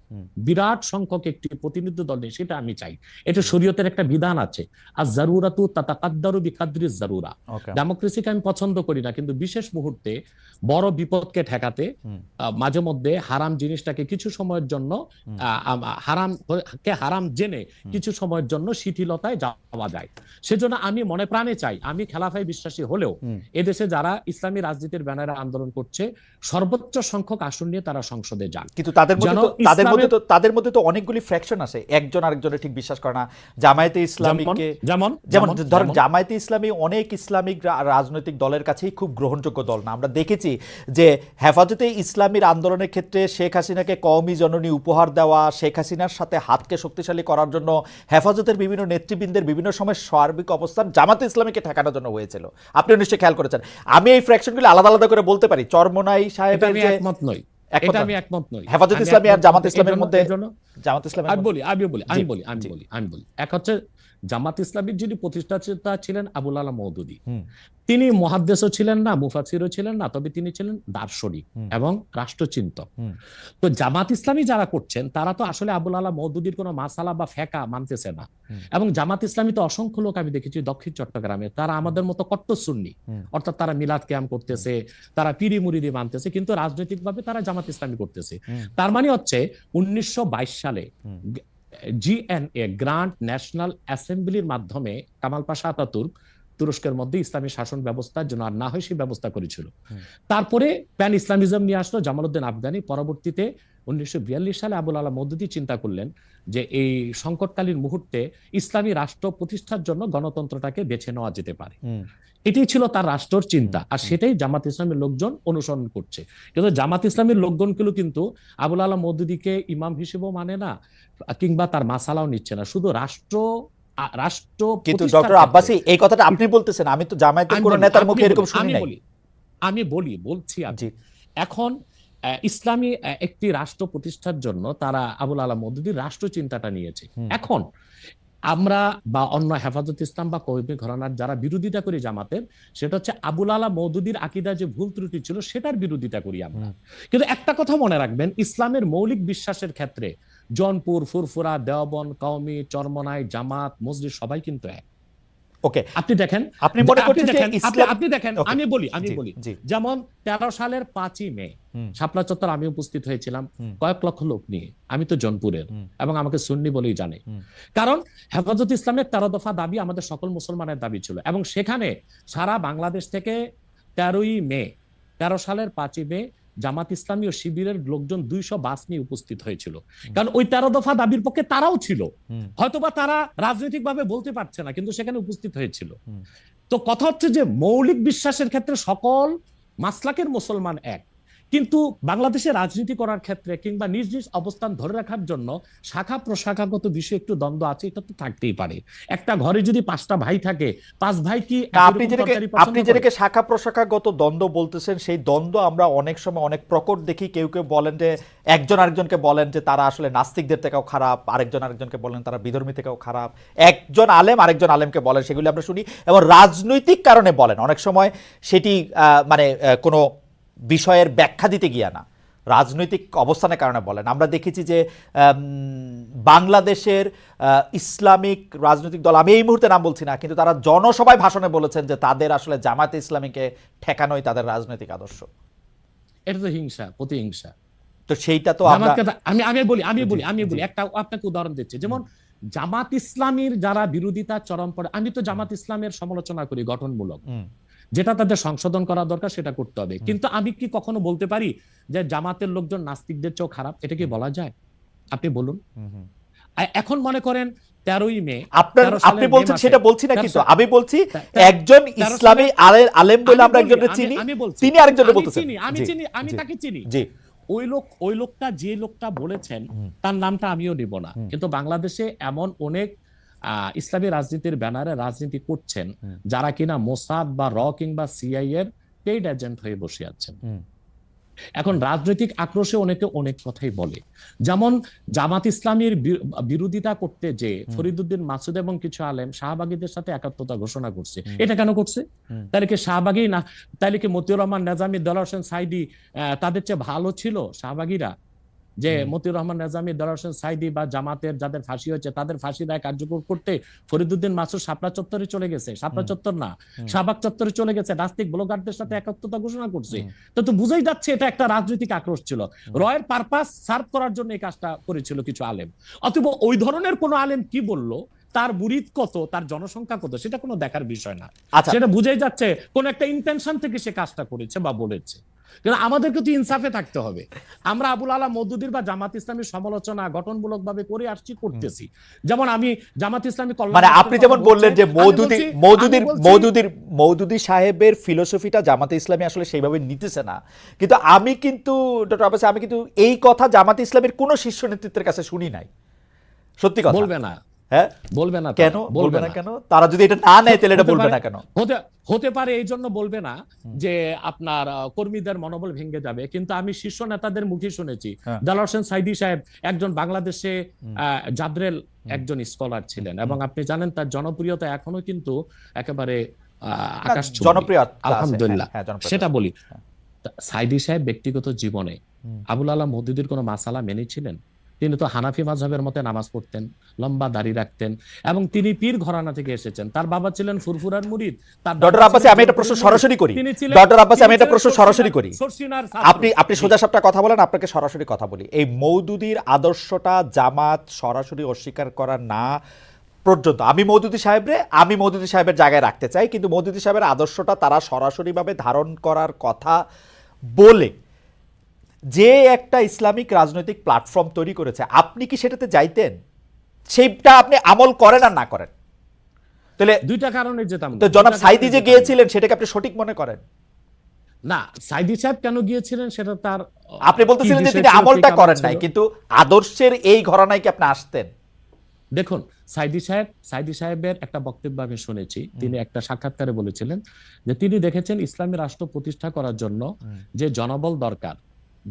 Speaker 2: বিরাট সংখ্যক একটি প্রতিনিধি দল নেই, সেটা আমি চাই। এটা শরীয়তের একটা বিধান আছে, আর জারুরাতু তাতাকাদ্দারু বিকাদ্রিজ জারুরা। ডেমোক্রেসিকে আমি পছন্দ করি না, কিন্তু বিশেষ মুহূর্তে বড় বিপদকে ঠেকাতে মাঝে মধ্যে হারাম জিনিসটাকে কিছু সময়ের জন্য হারাম জেনে কিছু সময়ের জন্য শিথিলতায় যাওয়া যায়। সেজন্য আমি মনে প্রাণে চাই, আমি খেলাফায় বিশ্বাসী হলেও এদেশে যারা ইসলামী রাজনীতির ব্যানারে আন্দোলন করছে সর্বোচ্চ সংখ্যক আসন নিয়ে তারা সংসদে যান।
Speaker 1: কিন্তু তাদের মধ্যে তো অনেকগুলি ফ্র্যাকশন আছে, একজন আরেকজনের ঠিক বিশ্বাস করে না। জামায়াতে ইসলামীকে যেমন ধরেন, জামায়াতে ইসলামী অনেক ইসলামিক রাজনৈতিক দলের কাছেই খুব গ্রহণযোগ্য দল না। আমরা দেখেছি যে হেফাজতে ইসলামীর আন্দোলনের ক্ষেত্রে শেখ হাসিনাকে কওমি জননী উপহার দেওয়া, শেখ হাসিনার সাথে হাতকে শক্তিশালী করার জন্য হেফাজতের বিভিন্ন নেতৃবৃন্দের বিভিন্ন সময় সার্বিক অবস্থান জামাতে ইসলামীকে ঠেকানোর জন্য হয়েছিল। আপনি নিশ্চয়ই খেয়াল করেছেন। আমি এই ফ্র্যাকশনগুলো আলাদা আলাদা করে বলতে পারি। চরমোনাই সাহেবের যে
Speaker 2: একমত নই, এটা আমি একমত নই।
Speaker 1: হেফাজত ইসলামী আর জামাত ইসলামের মধ্যে
Speaker 2: আমি বলি এক হচ্ছে জামাত ইসলামীর যিনি প্রতিষ্ঠাতা ছিলেন আবুল আলা মওদুদী, তিনি মুহাদ্দিসও ছিলেন না, মুফাসসিরও ছিলেন না, তবে তিনি ছিলেন দার্শনিক এবং রাষ্ট্রচিন্তক। তো জামাত ইসলামী যারা করছেন তারা তো আসলে আবুল আলা মওদুদীর কোনো মাসালা বা ফেকা মানতেছে না। এবং জামাত ইসলামী তো অসংখ্য লোক আমি দেখেছি দক্ষিণ চট্টগ্রামে, তারা আমাদের মতো কট্টর সুন্নি, অর্থাৎ তারা মিলাদ কিয়াম করতেছে, তারা পিরি মুরিদি মানতেছে, কিন্তু রাজনৈতিকভাবে তারা জামাত ইসলামী করতেছে। তার মানে হচ্ছে 1922 সালে জিএনএ গ্র্যান্ড ন্যাশনাল অ্যাসেম্বলির মাধ্যমে কামাল পাশা আতাতুর্ক তুরস্কের মধ্যে ইসলামী শাসন ব্যবস্থার জন্য আর না হয় সেই ব্যবস্থা করেছিল। তারপরে প্যান ইসলামিজম নিয়ে আসলো জামালউদ্দিন আফগানি। পরবর্তীতে 1942 সালে আবুল আলা মওদুদী চিন্তা করলেন যে এই সংকটকালীন মুহূর্তে ইসলামী রাষ্ট্র প্রতিষ্ঠার জন্য গণতন্ত্রটাকে বেছে নেওয়া যেতে পারে। এটাই ছিল তার রাষ্ট্রের চিন্তা, আর সেটাই জামাত ইসলামের লোকজন অনুসরণ করছে। কিন্তু জামাত ইসলামের লোকজনগুলো কিন্তু আবুল আলা মওদুদীকে ইমাম হিসেবেও মানে না, কিংবা তার মাসালাও নিচ্ছে না, শুধু রাষ্ট্র।
Speaker 1: কিন্তু ডক্টর আব্বাসী এই কথাটা আপনি বলতেছেন, আমি তো জামায়াতের কোন নেতার মুখে এরকম শুনি নাই।
Speaker 2: আমি বলছি এখন ইসলামী একটি রাষ্ট্র প্রতিষ্ঠার জন্য তারা আবুল আলা মওদুদীর রাষ্ট্র চিন্তাটা নিয়েছে। এখন আমরা বা অন্য হেফাজত ইসলাম বা কওমি ঘরানার যারা বিরোধিতা করি জামাতের, সেটা হচ্ছে আবুল আলা মওদুদীর আকীদা যে ভুল ত্রুটি ছিল সেটার বিরোধিতা করি আমরা। কিন্তু একটা কথা মনে রাখবেন, ইসলামের মৌলিক বিশ্বাসের ক্ষেত্রে জৌনপুর, ফুরফুরা, দেওবন্দ, কওমি, চরমোনাই, জামাত, মসজিদ সবাই কিন্তু এক।
Speaker 1: ওকে,
Speaker 2: আপনি দেখেন, আমি বলি যেমন 13 সালের 5ই মে শাপলা চত্বর আমি উপস্থিত হয়েছিলাম কয়েক লক্ষ লোক নিয়ে। আমি তো জৌনপুরের এবং আমাকে সুন্নি বলেই জানে, কারণ হেফাজত ইসলামের 13 দফা দাবি আমাদের সকল মুসলমানের দাবি ছিল। এবং সেখানে সারা বাংলাদেশ থেকে 13 সালের 5ই মে জামাত ইসলামী ও শিবিরের লোকজন 200 বাস নিয়ে উপস্থিত হয়েছিল। কারণ ওই 13 দফা দাবির পক্ষে তারাও ছিল, হয়তোবা তারা রাজনৈতিক ভাবে বলতে পারছে না, কিন্তু সেখানে উপস্থিত হয়েছিল। তো কথা হচ্ছে যে মৌলিক বিশ্বাসের ক্ষেত্রে সকল মাসলাকের মুসলমান এক, কিন্তু বাংলাদেশে রাজনীতি করার ক্ষেত্রে কিংবা নিজ নিজ অবস্থান ধরে রাখার জন্য শাখা প্রশাখাগত বিষয়ে একটু দ্বন্দ্ব আছে, এটা তো থাকতেই পারে। একটা ঘরে যদি 5টা ভাই থাকে, 5 ভাই কি
Speaker 1: আপনি যেটাকে শাখা প্রশাখাগত দ্বন্দ্ব বলতেছেন, সেই দ্বন্দ্ব আমরা অনেক সময় অনেক প্রকট দেখি। কেউ কেউ বলেন যে একজন আরেকজনকে বলেন যে তারা আসলে নাস্তিকদের থেকেও খারাপ, আরেকজন আরেকজনকে বলেন তারা বিধর্মী থেকেও খারাপ, একজন আলেম আরেকজন আলেমকে বলেন, সেগুলি আমরা শুনি এবং রাজনৈতিক কারণে বলেন অনেক সময়। সেটি মানে কোনো বিষয়ের ব্যাখ্যা দিতে গিয়া না, রাজনৈতিক অবস্থানের কারণে বলেন। আমরা দেখেছি যে বাংলাদেশের ইসলামিক রাজনৈতিক দল, আমি এই মুহূর্তে নাম বলছি না, কিন্তু তারা জনসভায় ভাষণে বলেছেন যে তাদের আসলে জামায়াতে ইসলামীকে ঠেকানোই তাদের রাজনৈতিক আদর্শ।
Speaker 2: এটা তো হিংসা, প্রতিহিংসা।
Speaker 1: তো সেইটা তো
Speaker 2: আমি বলি একটা আপনাকে উদাহরণ দিচ্ছি। যেমন জামাত ইসলামীর যারা বিরোধিতা চরম পড়ে, আমি তো জামাত ইসলামের সমালোচনা করি গঠনমূলক, যেটা তাদের সংশোধন করা দরকার সেটা করতে হবে। কিন্তু আমি কি কখনো বলতে পারি যে জামাতের লোকজন নাস্তিকদের চেয়েও খারাপ? এটা কি বলা যায়? আপনি বলুন। এখন মনে করেন 13ই মে,
Speaker 1: আপনি বলছেন সেটা বলছি না, কিন্তু আমি বলছি একজন ইসলামী আলেম বলে আমরা একজনকে চিনি, তিনি আরেকজনকে বলতেছেন।
Speaker 2: আমি তাকে চিনি। ওই লোকটা যে লোকটা বলেছেন তার নামটা আমিও নিব না, কিন্তু বাংলাদেশে এমন অনেক ইসলামী রাজনীতির ব্যানারে রাজনীতি করছেন যারা কিনা মোসাদ বা কিংবা সিআই এর পেইড এজেন্ট হয়ে বসে আছেন। এখন রাজনৈতিক আক্রোশে অনেকে অনেক কথাই বলে। যেমন জামাত ইসলামীর বিরোধিতা করতে যে ফরিদউদ্দিন মাসুদ এবং কিছু আলেম শাহবাগীদের সাথে একাত্মতা ঘোষণা করছে। এটা কেন করছে? তাহলে কি শাহবাগী না, তাহলে কি মতিউর রহমান নেজামী, দেলোয়ার হোসেন সাইদি তাদের চেয়ে ভালো ছিল শাহবাগীরা? যে মতিউর রহমান নেজামী, দেলোয়ার হোসেন সাইদি বা জামাতের যাদের ফাঁসি হয়েছে তাদের ফাঁসি রায় কার্যকর করতে ফরিদউদ্দিন মাসুদ শাপলা চত্বরে চলে গেছে, শাপলা চত্বর না শাহবাগ চত্বরে চলে গেছে, নাস্তিক ব্লগারদের সাথে একাত্মতা ঘোষণা করছে। তো বুঝাই যাচ্ছে এটা একটা রাজনৈতিক আক্রোশ ছিল, রয়ের পারপাস সার্ভ করার জন্য এই কাজটা করেছিল কিছু আলেম। অথবা ওই ধরনের কোন আলেম কি বললো, তার মুরিদ কত, তার জনসংখ্যা কত, সেটা কোনো দেখার বিষয় না। সেটা বুঝাই যাচ্ছে কোন একটা ইন্টেনশন থেকে সে কাজটা করেছে বা বলেছে। কিন্তু আমাদেরকে তো ইনসাফে থাকতে হবে। আমরা আবুল আলা মওদুদীর বা জামাত ইসলামীর সমালোচনা গঠনমূলক ভাবে করে আসছি, করতেছি। যেমন আমি জামাত ইসলামী
Speaker 1: মানে আপনি যেমন বললেন যে মওদুদী সাহেবের ফিলোসফিটা জামাতে ইসলামী আসলে সেইভাবে নিতেছে না, কিন্তু আমি কিন্তু ডক্টর আব্বাস, আমি কিন্তু এই কথা জামাতে ইসলামের কোন শীর্ষ নেতৃত্বের কাছে শুনি নাই। সত্যি কথা
Speaker 2: বলবে না।
Speaker 1: হ্যাঁ,
Speaker 2: বলবে না
Speaker 1: কেন? বলবে না কেন? তারা যদি এটা না নেয় তাহলে এটা বলবে না কেন?
Speaker 2: হতে পারে এই জন্য বলবে না যে আপনার কর্মীদের মনোবল ভেঙে যাবে। কিন্তু আমি শীর্ষ নেতাদের মুখে শুনেছি, দেলোয়ার হোসেন সাইদি সাহেব একজন বাংলাদেশে জাদ্রেল একজন স্কলার ছিলেন এবং আপনি জানেন তার জনপ্রিয়তা এখনো কিন্তু একেবারে আকাশ জনপ্রিয়, আলহামদুলিল্লাহ। সেটা বলি, সাইদি সাহেব ব্যক্তিগত জীবনে আবুল আলা মওদুদীর কোনো মাসালা মেনেছিলেন? তিনি তো হানাফি মাযহাবের মতে নামাজ পড়তেন, লম্বা দাড়ি রাখতেন এবং তিনি পীর ঘরানা থেকে এসেছেন। তার বাবা ছিলেন ফুরফুরার মুরিদ।
Speaker 1: ডক্টর আব্বাস, আমি একটা প্রশ্ন সরাসরি করি। ডক্টর আব্বাস, আমি একটা প্রশ্ন সরাসরি করি। আপনি সোজা সাপটা কথা বলেন, আপনাকে সরাসরি কথা বলি। এই মওদুদীর আদর্শটা জামাত সরাসরি অস্বীকার করা না পর্যন্ত আমি মওদুদী সাহেবের জায়গায় রাখতে চাই, কিন্তু মওদুদী সাহেবের আদর্শটা তারা সরাসরিভাবে ধারণ করার কথা বলে যে একটা ইসলামিক রাজনৈতিক প্ল্যাটফর্ম তৈরি করেছে, আপনি কি সেটাতে যাইতেন? সেইটা আপনি আমল করেন আর না করেন? তাহলে
Speaker 2: দুইটা কারণে যেতাম।
Speaker 1: তো জনাব সাইদি যে গিয়েছিলেন সেটাকে আপনি সঠিক মনে করেন?
Speaker 2: না, সাইদি সাহেব কেন গিয়েছিলেন সেটা তার,
Speaker 1: আপনি বলতেছিলেন যে তিনি আমলটা করেন নাই, কিন্তু আদর্শের এই ঘরানায় কি আপনি আসতেন?
Speaker 2: দেখুন, সাইদি সাহেবের একটা বক্তব্য আমি শুনেছি। তিনি একটা সাক্ষাৎকারে বলেছিলেন যে তিনি দেখেছেন ইসলামী রাষ্ট্র প্রতিষ্ঠা করার জন্য যে জনবল দরকার,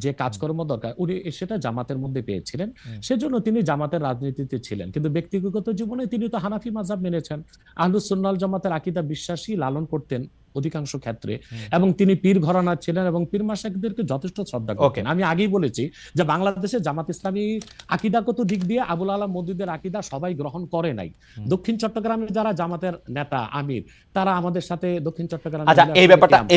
Speaker 2: যে কাজকর্ম দরকার, উনি সেটা জামাতের মধ্যে পেয়েছিলেন। সেজন্য তিনি জামাতের রাজনীতিতে ছিলেন। কিন্তু ব্যক্তিগত জীবনে তিনি তো হানাফি মাযহাব মেনেছেন, আহলুস সুন্নাহ ওয়াল জামাতের আকীদা বিশ্বাসী লালন করতেন অধিকাংশ ক্ষেত্রে, এবং তিনি পীর ঘরানা ছিলেন এবং পীর মাশায়েখদেরকে যথেষ্ট শ্রদ্ধা করতেন। আমি আগেই বলেছি যে বাংলাদেশে জামাত ইসলামী আকীদাগত দিক দিয়ে আবুল আলা মওদুদীর আকীদা সবাই গ্রহণ করে নাই। দক্ষিণ চট্টগ্রামে যারা জামাতের নেতা আমির, তারা আমাদের সাথে দক্ষিণ চট্টগ্রামে,
Speaker 1: আচ্ছা এই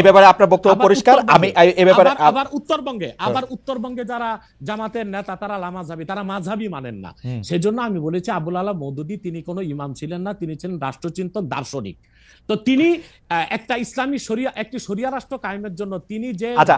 Speaker 1: ব্যাপারে আপনার বক্তব্য পরিষ্কার। আমি এই ব্যাপারে
Speaker 2: আবার উত্তরবঙ্গে যারা জামাতের নেতা তারা লামাযহাবী, তারা মাযহাবী মানেন না। সেজন্য আমি বলেছি আবুল আলা মওদুদী তিনি কোনো ইমাম ছিলেন না, তিনি ছিলেন রাষ্ট্রচিন্তক, দার্শনিক। তো তিনি একটা ইসলামী একটি শরিয়া রাষ্ট্র কায়েমের জন্য তিনি যে
Speaker 1: আচ্ছা,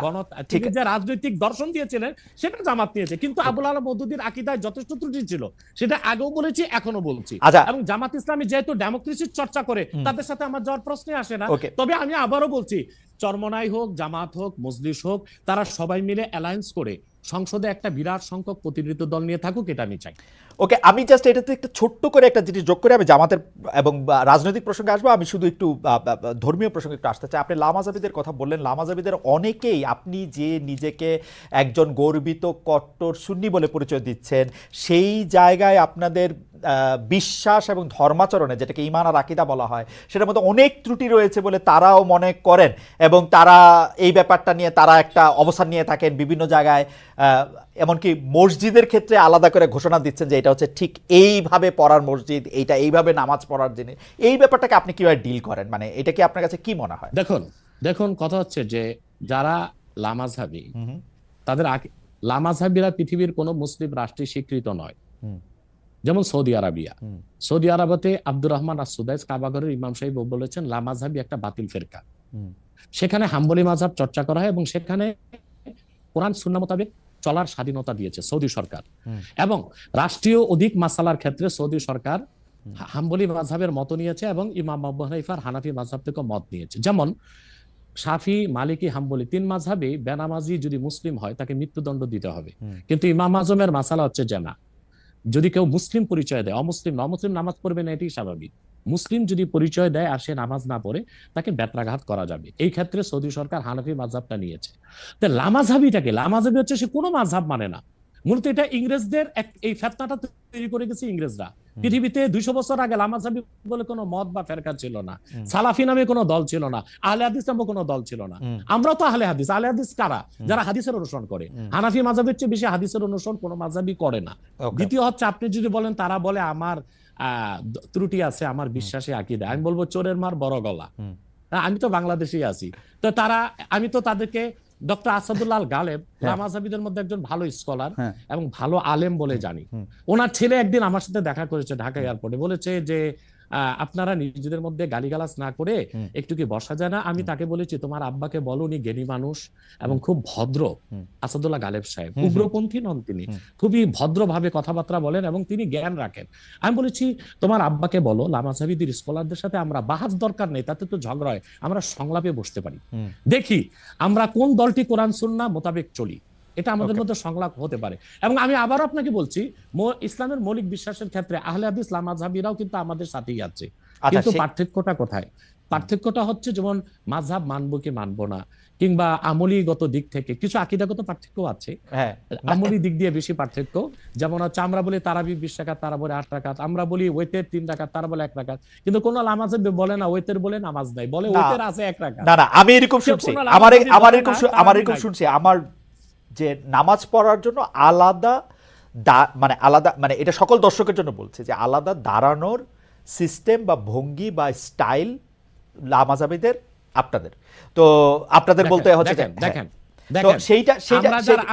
Speaker 2: তিনি যে রাজনৈতিক দর্শন দিয়েছিলেন সেটা জামাত নিয়েছে, কিন্তু আবুল আলা মওদুদীর আকীদায় যথেষ্ট ত্রুটি ছিল, সেটা আগেও বলেছি এখনো বলছি।
Speaker 1: আচ্ছা,
Speaker 2: এবং জামাত ইসলামী যেহেতু ডেমোক্রেসির চর্চা করে, তাদের সাথে আমার যাওয়ার প্রশ্নই আসে না।
Speaker 1: ওকে,
Speaker 2: তবে আমি আবারও বলছি, চরমনাই হোক, জামাত হোক, মজলিস হোক, তারা সবাই মিলে অ্যালায়েন্স করে সংসদে একটা বিরাট সংখ্যক প্রতিনিধিত্ব দল নিয়ে থাকুক, এটা আমি চাই।
Speaker 1: ওকে, আমি জাস্ট এটাতে একটা ছোট্ট করে একটা জিনিস যোগ করে আমি জামাতের এবং রাজনৈতিক প্রসঙ্গে আসবো। আমি শুধু একটু ধর্মীয় প্রসঙ্গে একটু আসতে চাই। আপনি লামাজাবিদের কথা বললেন, লামাজাবিদের অনেকেই, আপনি যে নিজেকে একজন গর্বিত কট্টর সুন্নি বলে পরিচয় দিচ্ছেন, সেই জায়গায় আপনাদের বিশ্বাস এবং ধর্মাচরণে, যেটাকে ঈমান আর আকীদা বলা হয়, সেটার মধ্যে অনেক ত্রুটি রয়েছে বলে তারাও মনে করেন, এবং তারা এই ব্যাপারটা নিয়ে তারা একটা অবস্থান নিয়ে থাকেন বিভিন্ন জায়গায়। এমনকি মসজিদের ক্ষেত্রে আলাদা করে ঘোষণা দিচ্ছেন যে এটা হচ্ছে ঠিক এইভাবে পড়ার মসজিদ, এইটা এইভাবে নামাজ পড়ার জিনিস। এই ব্যাপারটাকে আপনি কিভাবে ডিল করেন? মানে এটা কি আপনার কাছে কি মনে হয়?
Speaker 2: দেখুন কথা হচ্ছে যে যারা লামাযহাবী, তাদের লামাযহাবীরা পৃথিবীর কোনো মুসলিম রাষ্ট্রে স্বীকৃত নয়। যেমন সৌদি আরবিয়া, সৌদি আরবতে আব্দুর রহমান আস-সুদাইস কাবাঘরের ইমাম সাহেব বলেছেন লামাযহাবী একটা বাতিল ফেরকা। সেখানে হাম্বলি মাযহাব চর্চা করা হয় এবং সেখানে কোরআন সুন্নাহ মোতাবেক চলার স্বাধীনতা দিয়েছে সৌদি সরকার। এবং রাষ্ট্রীয় অধিক মাসালার ক্ষেত্রে সৌদি সরকার হাম্বলি মাযহাবের মত নিয়েছে এবং ইমাম আবু হানিফার হানাফি মাযহাব থেকে মত নিয়েছে। যেমন শাফি, মালিকি, হাম্বলি 3 মাযহাবে বেনামাজি যদি মুসলিম হয় তাকে মৃত্যুদণ্ড দিতে হবে। কিন্তু ইমাম আজমের মাসালা হচ্ছে যে না, যদি কেউ মুসলিম পরিচয় দেয়, অমুসলিম নামাজ পড়বে না, এটি স্বাভাবিক। মুসলিম যদি পরিচয় দেয় আর সে নামাজ না পড়ে, তাকে বেত্রাঘাত করা যাবে। এই ক্ষেত্রে সৌদি সরকার হানাফি মাযহাবটা নিয়েছে। তো লামাযহাবীটাকে, লামাযহাবী হচ্ছে সে কোনো মাযহাব মানে না। মূলত এটা ইংরেজদের এই ফিতনাটা তৈরি করে গেছে ইংরেজরা। পৃথিবীতে 200 বছর আগে লামাযহাবী বলে কোনো মত বা ফেরকা ছিল না, সালাফি নামে কোনো দল ছিল না, আহলে হাদিস নামে কোনো দল ছিল না। আমরা তো আহলে হাদিস। আহলে হাদিস কারা? যারা হাদিসের অনুসরণ করে। হানাফি মাযহাবের চেয়ে বেশি হাদিসের অনুসরণ কোনো মাযহাবী করে না। দ্বিতীয় হচ্ছে, আপনি যদি বলেন তারা বলে আমার ত্রুটি আছে আমার বিশ্বাসে আকীদা, আমি বলবো চোরের মার বড় গলা। আমি তো বাংলাদেশেই আছি, তো আমি তো তাদেরকে ডক্টর আসাদুল্লাহ আল গালেব লামাযহাবীদের মধ্যে একজন ভালো স্কলার এবং ভালো আলেম বলে জানি। ওনার ছেলে একদিন আমার সাথে দেখা করেছে ঢাকা এয়ারপোর্টে, বলেছে যে আপনারা নিজেদের মধ্যে গালিগালাজ না করে একটু কি বসা যায় না? আমি তাকে বলেছি তোমার আব্বাকে বলো, উনি জ্ঞানী মানুষ এবং খুব ভদ্র। আসাদুল্লাহ গালেব সাহেব উগ্রপন্থী নন, তিনি খুবই ভদ্রভাবে কথাবার্তা বলেন এবং তিনি জ্ঞান রাখেন। আমি বলেছি তোমার আব্বাকে বলো লামাযহাবীদের স্কলারদের সাথে আমরা বাহাস দরকার নেই, তাতে তো ঝগড়া হয়, আমরা সংলাপে বসতে পারি, দেখি আমরা কোন দলটি কোরআন সুন্নাহ মোতাবেক চলি, এটা আমাদের মধ্যে সংলাপ হতে পারে। এবং আমি আবার আপনাকে বলছি, ইসলামের মৌলিক বিশ্বাসের ক্ষেত্রে আহলে হাদিস লামাযহাবীরাও কিন্তু আমাদের সাথেই আছে। কিন্তু পার্থক্যটা কোথায়? পার্থক্যটা হচ্ছে যেমন মাযহাব মানবো কি মানবো না, কিংবা আমলীগত দিক থেকে কিছু আকীদাগত পার্থক্য আছে। আমলী দিক দিয়ে বেশি পার্থক্য। যেমন হচ্ছে আমরা বলি তারাবি 20 রাকাত, তারা বলে 8 রাকাত। আমরা বলি ওয়েতের 3 রাকাত, তারা বলে 1 রাকাত। কিন্তু কোন লামাযহাবী বলে না ওয়েতের বলে নামাজ নাই, বলে ওয়েতের আছে 1 রাকাত।
Speaker 1: না, আমি এরকম শুনছি, আমার এরকম শুনছি, আমার যে নামাজ পড়ার জন্য আলাদা মানে এটা সকল দর্শকের জন্য বলছে যে আলাদা দাঁড়ানোর সিস্টেম বা ভঙ্গি বা স্টাইল লামাযহাবীদের, আপনাদের তো আপনাদের বলতে হচ্ছে
Speaker 2: দেখেন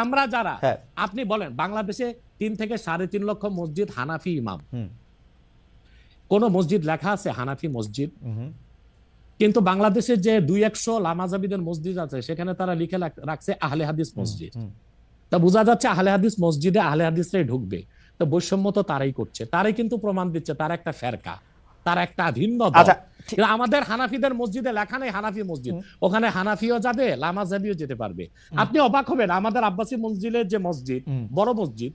Speaker 2: আমরা যারা আপনি বলেন বাংলাদেশে 3 থেকে 3.5 লক্ষ মসজিদ হানাফি ইমাম, কোন মসজিদ লেখা আছে হানাফি মসজিদ? কিন্তু বাংলাদেশে যে 200 লামাযহাবীদের মসজিদ আছে সেখানে তারা লিখে রাখছে আহলে হাদিস মসজিদ। তা বোঝা যাচ্ছে আহলে হাদিস মসজিদে আহলে হাদিসরাই ঢুকবে। তো বৈষম্য তো তারাই করছে, তারাই কিন্তু প্রমাণ দিচ্ছে তার একটা ফেরকা, তার একটা ভিন্ন দল। আমাদের হানাফিদের মসজিদে লেখা নেই হানাফি মসজিদ, ওখানে হানাফিও যাবে লামাযহাবীও যেতে পারবে। আপনি অবাক হবেন, আমাদের আব্বাসী মসজিদের যে মসজিদ, বড় মসজিদ,